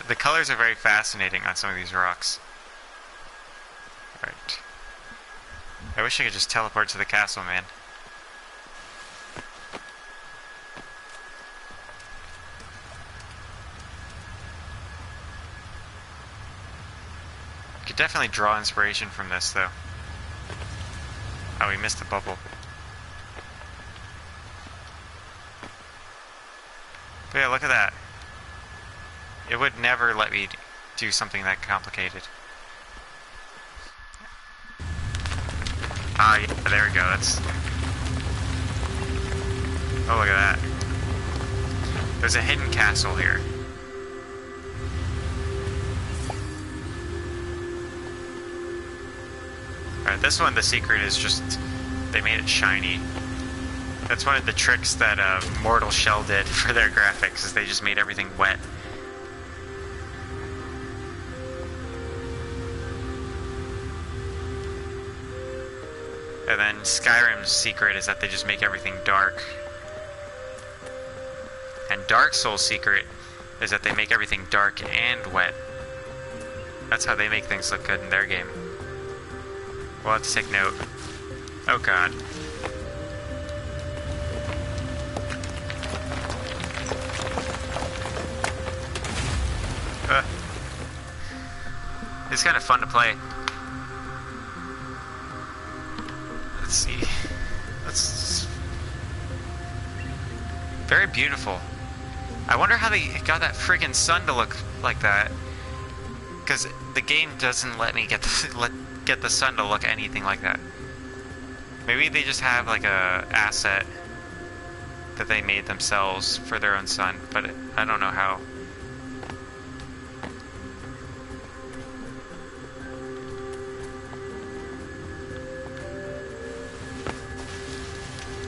The colors are very fascinating on some of these rocks. Alright. I wish I could just teleport to the castle, man. You could definitely draw inspiration from this, though. Oh, we missed the bubble. But yeah, look at that. It would never let me do something that complicated. Ah, yeah, there we go. That's... Oh, look at that. There's a hidden castle here. Alright, this one, the secret is just they made it shiny. That's one of the tricks that Mortal Shell did for their graphics, is they just made everything wet. And then Skyrim's secret is that they just make everything dark. And Dark Souls' secret is that they make everything dark and wet. That's how they make things look good in their game. We'll have to take note. Oh god. It's kind of fun to play. Let's see. Very beautiful. I wonder how they got that friggin' sun to look like that. Because the game doesn't let me get the sun to look anything like that. Maybe they just have like a asset that they made themselves for their own sun, but I don't know how.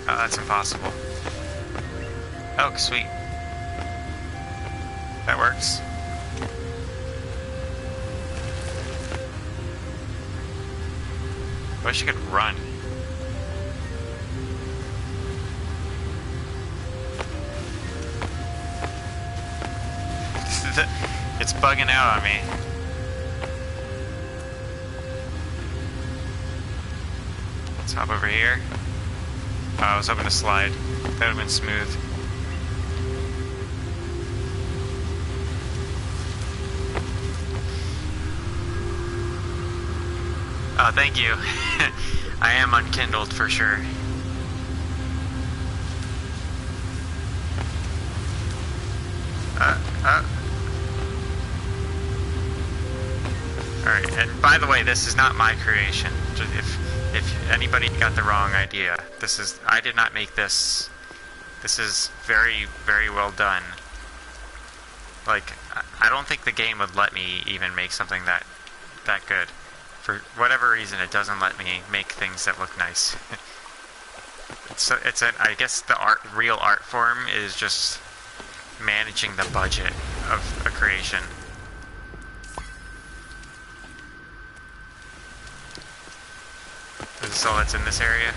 Oh, that's impossible. Oh, sweet. That works. I wish you could run. It's bugging out on me. Let's hop over here. Oh, I was hoping to slide. That would have been smooth. Oh, thank you. I am unkindled for sure. Alright, and by the way, this is not my creation. If anybody got the wrong idea, I did not make this. This is very, very well done. Like, I don't think the game would let me even make something that good. For whatever reason, it doesn't let me make things that look nice. I guess the real art form is just managing the budget of a creation. Is this all that's in this area?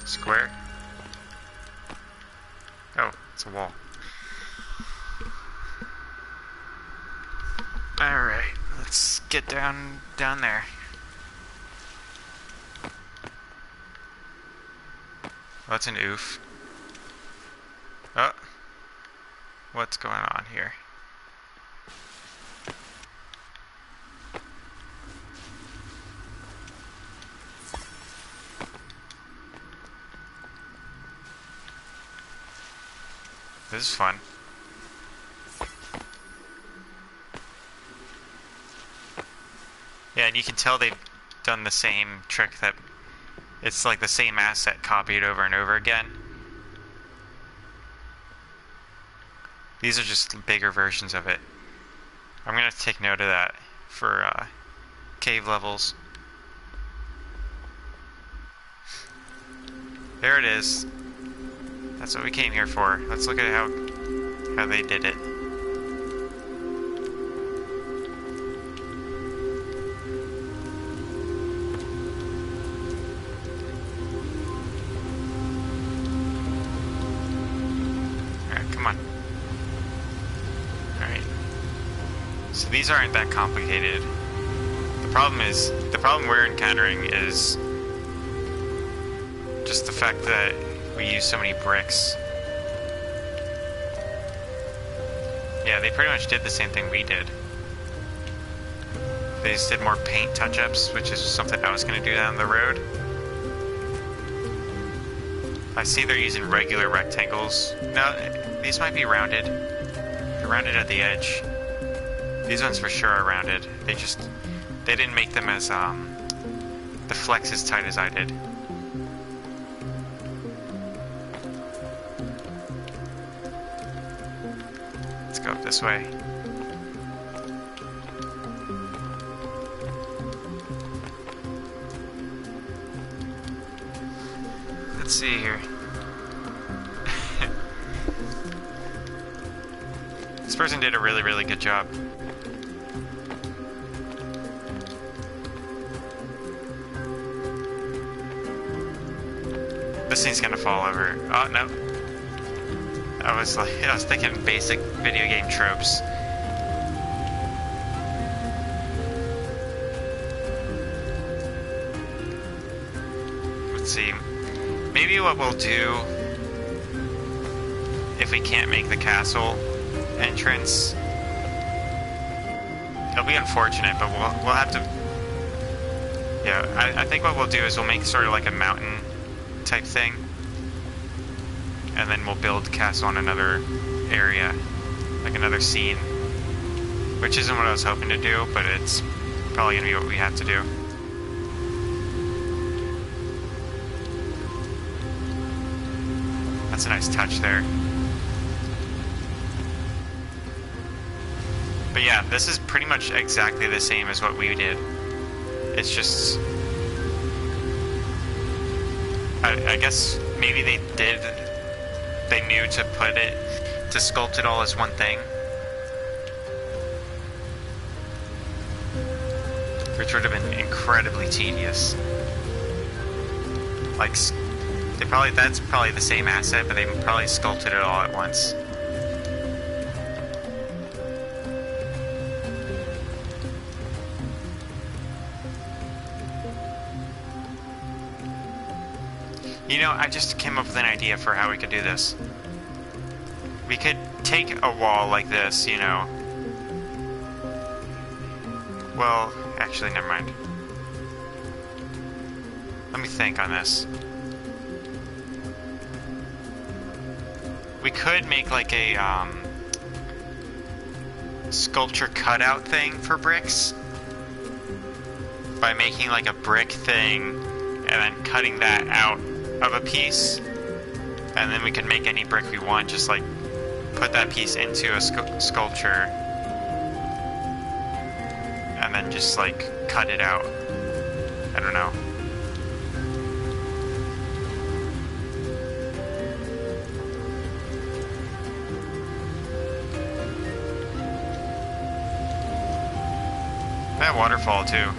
Square? Oh, it's a wall. Alright, let's get down there. Oh, that's an oof. Oh. What's going on here? This is fun. Yeah, and you can tell they've done the same trick, that it's like the same asset copied over and over again. These are just bigger versions of it. I'm gonna take note of that for cave levels. There it is. That's what we came here for. Let's look at how they did it. Alright, come on. Alright. So these aren't that complicated. The problem we're encountering is just the fact that we use so many bricks. Yeah, they pretty much did the same thing we did. They just did more paint touch-ups, which is something I was going to do down the road. I see they're using regular rectangles. No, these might be rounded. They're rounded at the edge. These ones for sure are rounded. They didn't make them as, the flex as tight as I did. Let's go this way. Let's see here. This person did a really, really good job. This thing's gonna fall over. Oh, no. I was thinking basic video game tropes. Let's see. Maybe what we'll do, if we can't make the castle entrance, it'll be unfortunate, but we'll have to. Yeah, I think what we'll do is we'll make sort of like a mountain type thing, and then we'll build castle on another area, like another scene, which isn't what I was hoping to do, but it's probably gonna be what we have to do. That's a nice touch there. But yeah, this is pretty much exactly the same as what we did. It's just, I guess maybe they knew to sculpt it all as one thing. Which would have been incredibly tedious. Like, that's probably the same asset, but they probably sculpted it all at once. You know, I just came up with an idea for how we could do this. We could take a wall like this, you know. Well, actually, never mind. Let me think on this. We could make like a sculpture cutout thing for bricks by making like a brick thing and then cutting that out of a piece, and then we can make any brick we want, just like put that piece into a sculpture and then just like cut it out. I don't know. That waterfall too.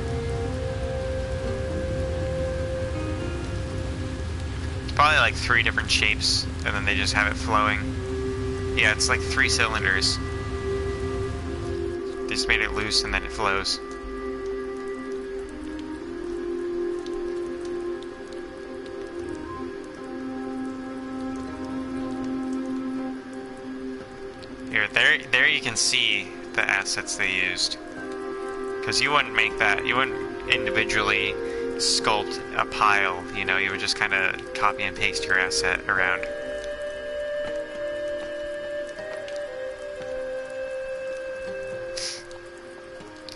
Probably like 3 different shapes, and then they just have it flowing. Yeah, it's like 3 cylinders. They just made it loose and then it flows. Here, there you can see the assets they used. Because you wouldn't make that, you wouldn't individually sculpt a pile, you know, you would just kind of copy and paste your asset around.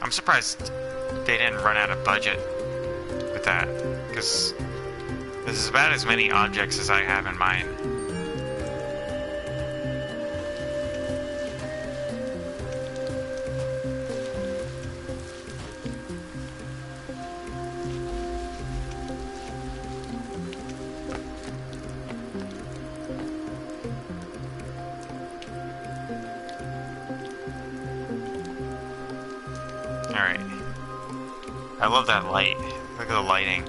I'm surprised they didn't run out of budget with that, because this is about as many objects as I have in mind. Alright. I love that light. Look at the lighting.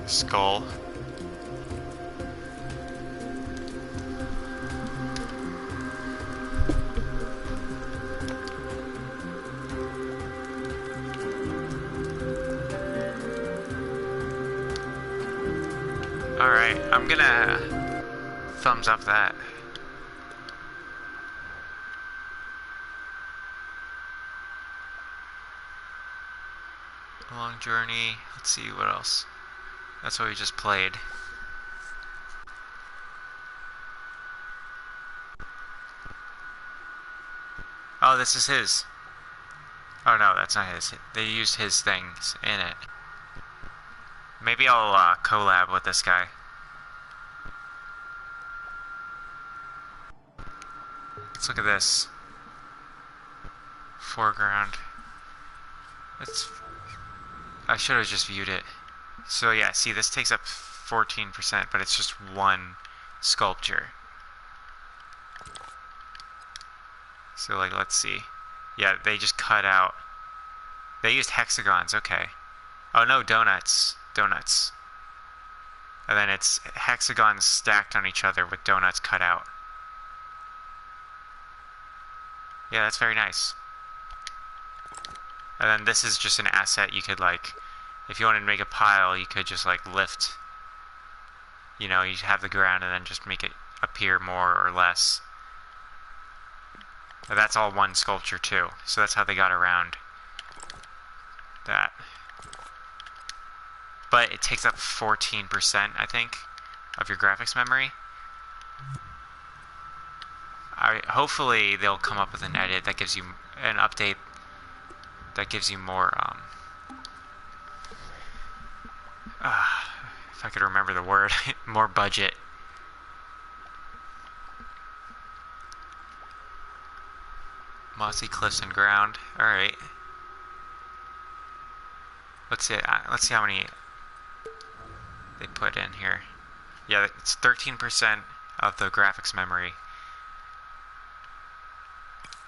Skull. Alright, I'm gonna thumbs up that. A long journey. Let's see what else. That's what we just played. Oh, this is his. Oh no, that's not his. They used his things in it. Maybe I'll collab with this guy. Let's look at this. Foreground. I should have just viewed it. So yeah, see, this takes up 14%, but it's just one sculpture. So like, let's see. Yeah, they just cut out. They used hexagons, okay. Oh no, donuts. Donuts. And then it's hexagons stacked on each other with donuts cut out. Yeah, that's very nice. And then this is just an asset you could, like, if you wanted to make a pile, you could just like lift, you know, you have the ground and then just make it appear more or less. And that's all one sculpture too, so that's how they got around that. But it takes up 14%, I think, of your graphics memory. Hopefully they'll come up with an edit that gives you an update that gives you more, if I could remember the word, more budget. Mossy cliffs and ground. Alright. Let's see how many they put in here. Yeah, it's 13% of the graphics memory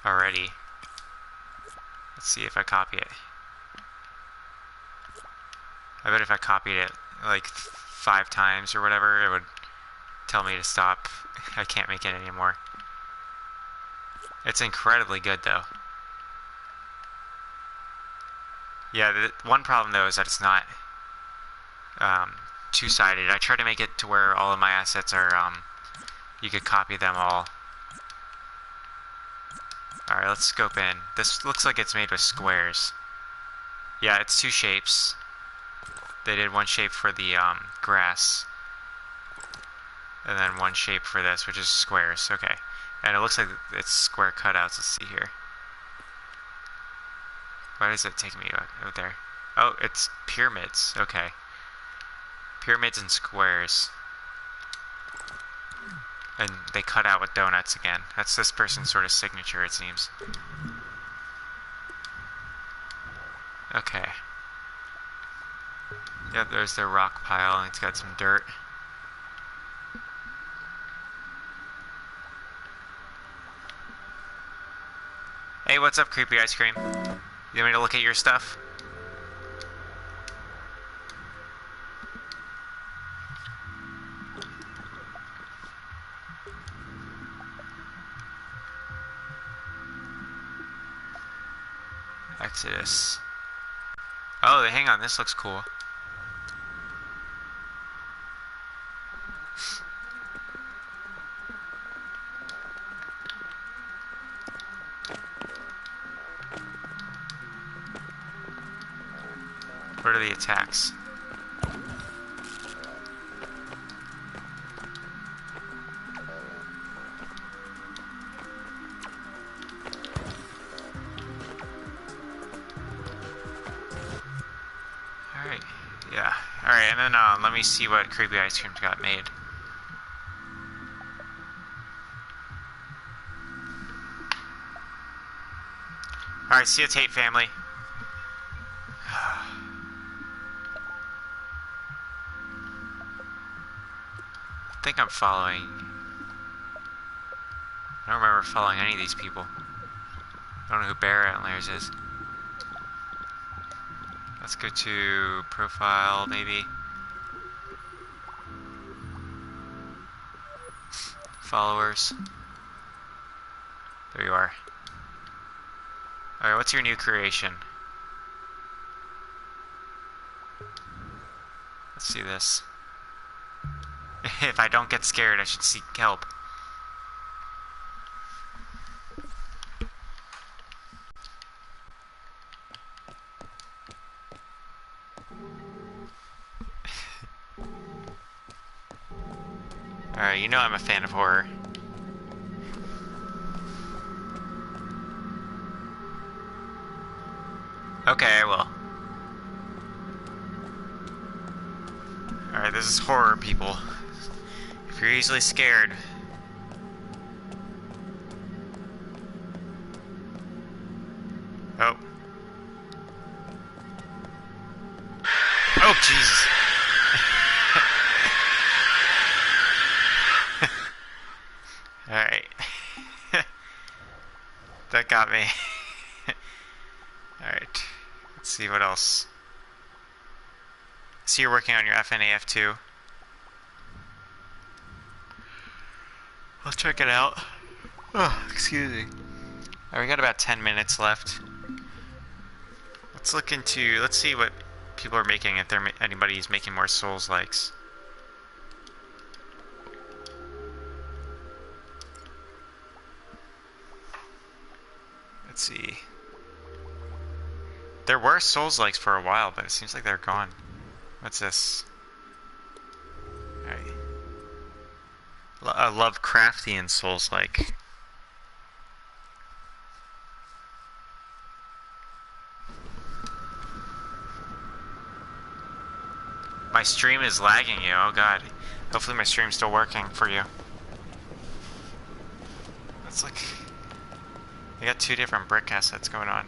already. Let's see if I copy it. I bet if I copied it like 5 times or whatever, it would tell me to stop. I can't make it anymore. It's incredibly good though. Yeah, the one problem though is that it's not two-sided. I tried to make it to where all of my assets are, you could copy them all. Alright, let's scope in. This looks like it's made with squares. Yeah, it's 2 shapes. They did one shape for the grass, and then one shape for this, which is squares. Okay, and it looks like it's square cutouts. Let's see here. Why does it take me out there? Oh, it's pyramids. Okay, pyramids and squares, and they cut out with donuts again. That's this person's sort of signature, it seems. Okay. Yep, there's their rock pile, and it's got some dirt. Hey, what's up, Creepy Ice Cream? You want me to look at your stuff? Exodus. Oh, hang on, this looks cool. What are the attacks? Alright, yeah. Alright, and then let me see what Creepy Ice Cream's got made. Alright, see you, Tate family. I think I'm following. I don't remember following any of these people. I don't know who Bear Antlers is. Let's go to profile, maybe. Followers. There you are. Alright, what's your new creation? Let's see this. If I don't get scared, I should seek help. Alright, you know I'm a fan of horror. Okay, I will. Alright, this is horror, people. If you're easily scared... Oh. that got me. Alright. Let's see what else. So you're working on your FNAF too. I'll check it out. Oh, excuse me. Alright, we got about 10 minutes left. Let's see what people are making, if anybody's making more Souls-likes. Let's see. There were Souls-likes for a while, but it seems like they're gone. What's this? Alright. A Lovecraftian Souls-like. My stream is lagging you, oh god. Hopefully my stream's still working for you. That's like... I got two different brick assets going on.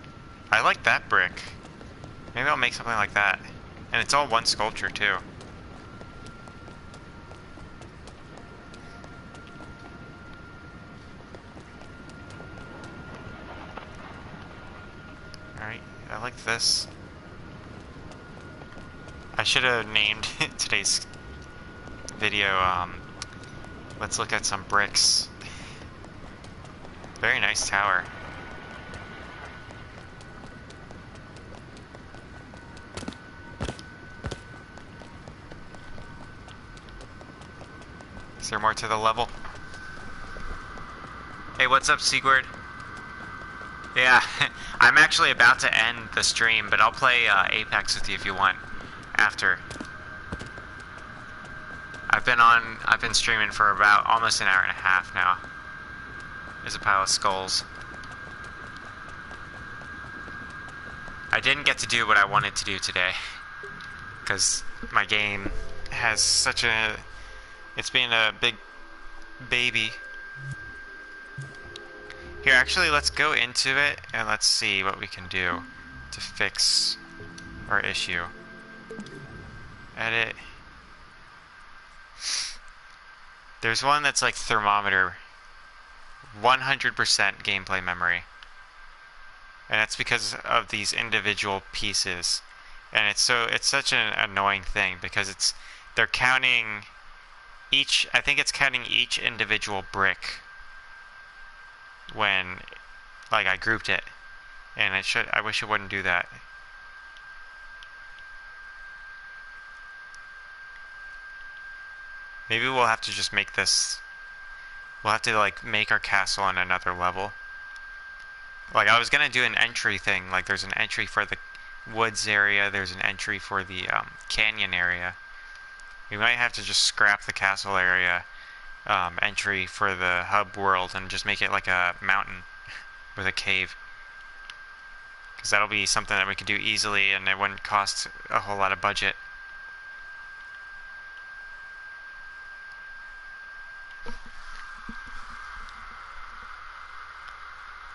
I like that brick. Maybe I'll make something like that. And it's all one sculpture too. Alright, I like this. I should have named today's video, let's look at some bricks. Very nice tower. Is there more to the level? Hey, what's up, Sigurd? Yeah, I'm actually about to end the stream, but I'll play Apex with you if you want. After. I've been streaming for about almost an hour and a half now. There's a pile of skulls. I didn't get to do what I wanted to do today, because my game has such a... It's been a big baby. Here, actually, let's go into it, and let's see what we can do to fix our issue. Edit. There's one that's like thermometer. 100% gameplay memory. And that's because of these individual pieces. And it's such an annoying thing because they're counting each, I think it's counting each individual brick when like I grouped it. And I wish it wouldn't do that. Maybe we'll have to just make this... We'll have to, like, make our castle on another level. Like, I was gonna do an entry thing. Like, there's an entry for the woods area. There's an entry for the canyon area. We might have to just scrap the castle area entry for the hub world and just make it like a mountain with a cave. Because that'll be something that we can do easily and it wouldn't cost a whole lot of budget.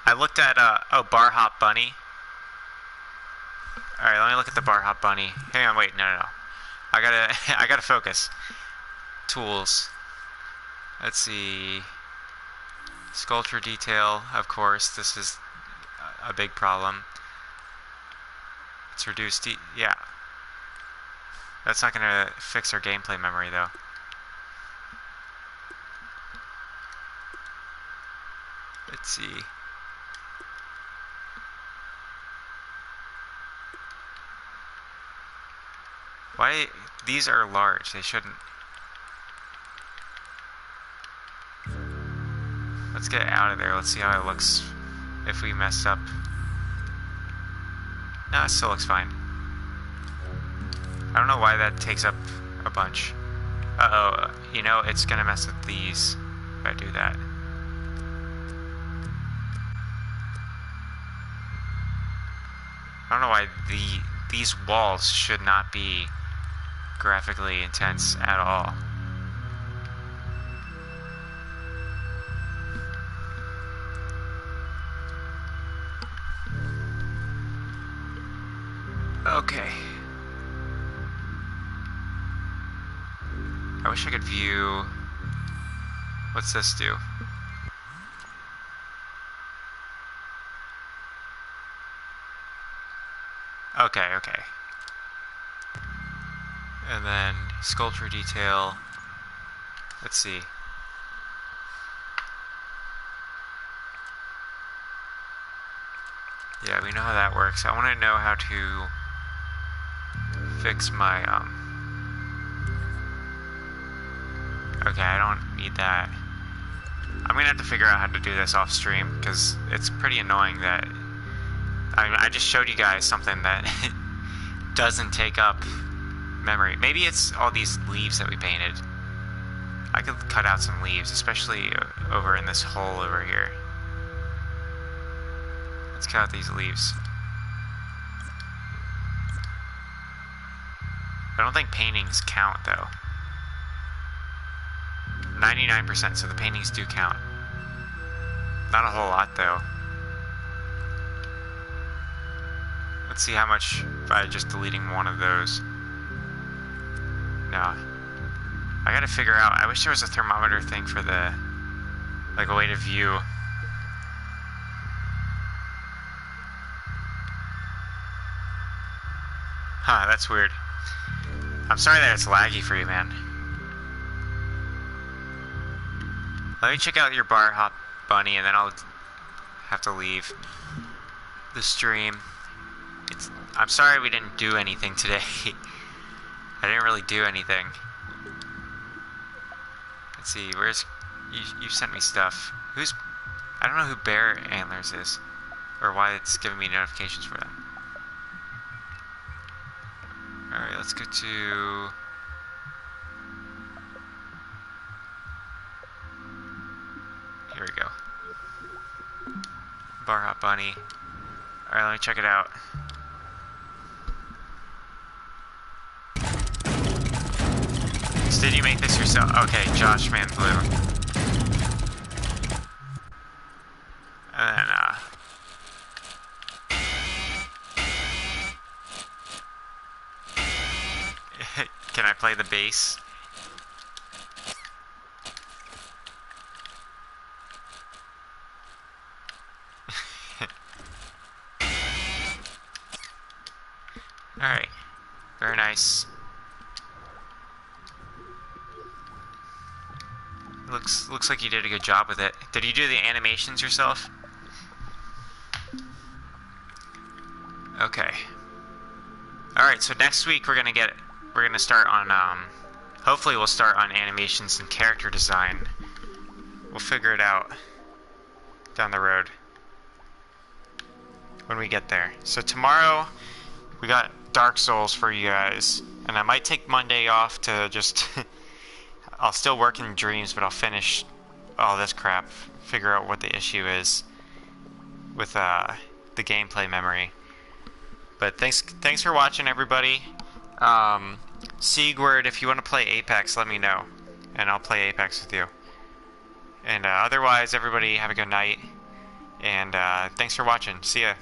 I looked at, Bar Hop Bunny. Alright, let me look at the Bar Hop Bunny. Hang on, wait, no. I gotta focus. Tools. Let's see. Sculpture detail, of course, this is a big problem. It's reduced, yeah. That's not gonna fix our gameplay memory, though. Let's see. Why? These are large. They shouldn't. Let's get out of there. Let's see how it looks if we messed up. No, it still looks fine. I don't know why that takes up a bunch. Uh-oh. You know, it's gonna mess with these if I do that. I don't know why these walls should not be graphically intense at all. Okay. I wish I could view... What's this do? Okay, okay. And then sculpture detail. Let's see. Yeah, we know how that works. I want to know how to fix my, okay, I don't need that. I'm gonna have to figure out how to do this off stream, because it's pretty annoying that... I just showed you guys something that doesn't take up memory. Maybe it's all these leaves that we painted. I could cut out some leaves, especially over in this hole over here. Let's cut out these leaves. I don't think paintings count, though. 99%, so the paintings do count. Not a whole lot, though. Let's see how much by just deleting one of those. No. I gotta figure out, I wish there was a thermometer thing for the, like a way to view. Huh, that's weird. I'm sorry that it's laggy for you, man. Let me check out your bar hop bunny, and then I'll have to leave the stream. I'm sorry we didn't do anything today. I didn't really do anything. Let's see, where's... You sent me stuff. I don't know who Bear Antlers is, or why it's giving me notifications for them. Alright, let's go to... Here we go. Bar Hop Bunny. Alright, let me check it out. So did you make this yourself? Okay, Josh Man Blue. And then, can I play the bass? Alright. Very nice. Looks like you did a good job with it. Did you do the animations yourself? Okay. Alright, so next week we're gonna start on, hopefully we'll start on animations and character design. We'll figure it out down the road when we get there. So tomorrow we got Dark Souls for you guys, and I might take Monday off to just I'll still work in Dreams, but I'll finish all this crap, figure out what the issue is with the gameplay memory. But thanks for watching, everybody. Sigurd, if you want to play Apex, let me know, and I'll play Apex with you. And otherwise, everybody have a good night, and thanks for watching. See ya.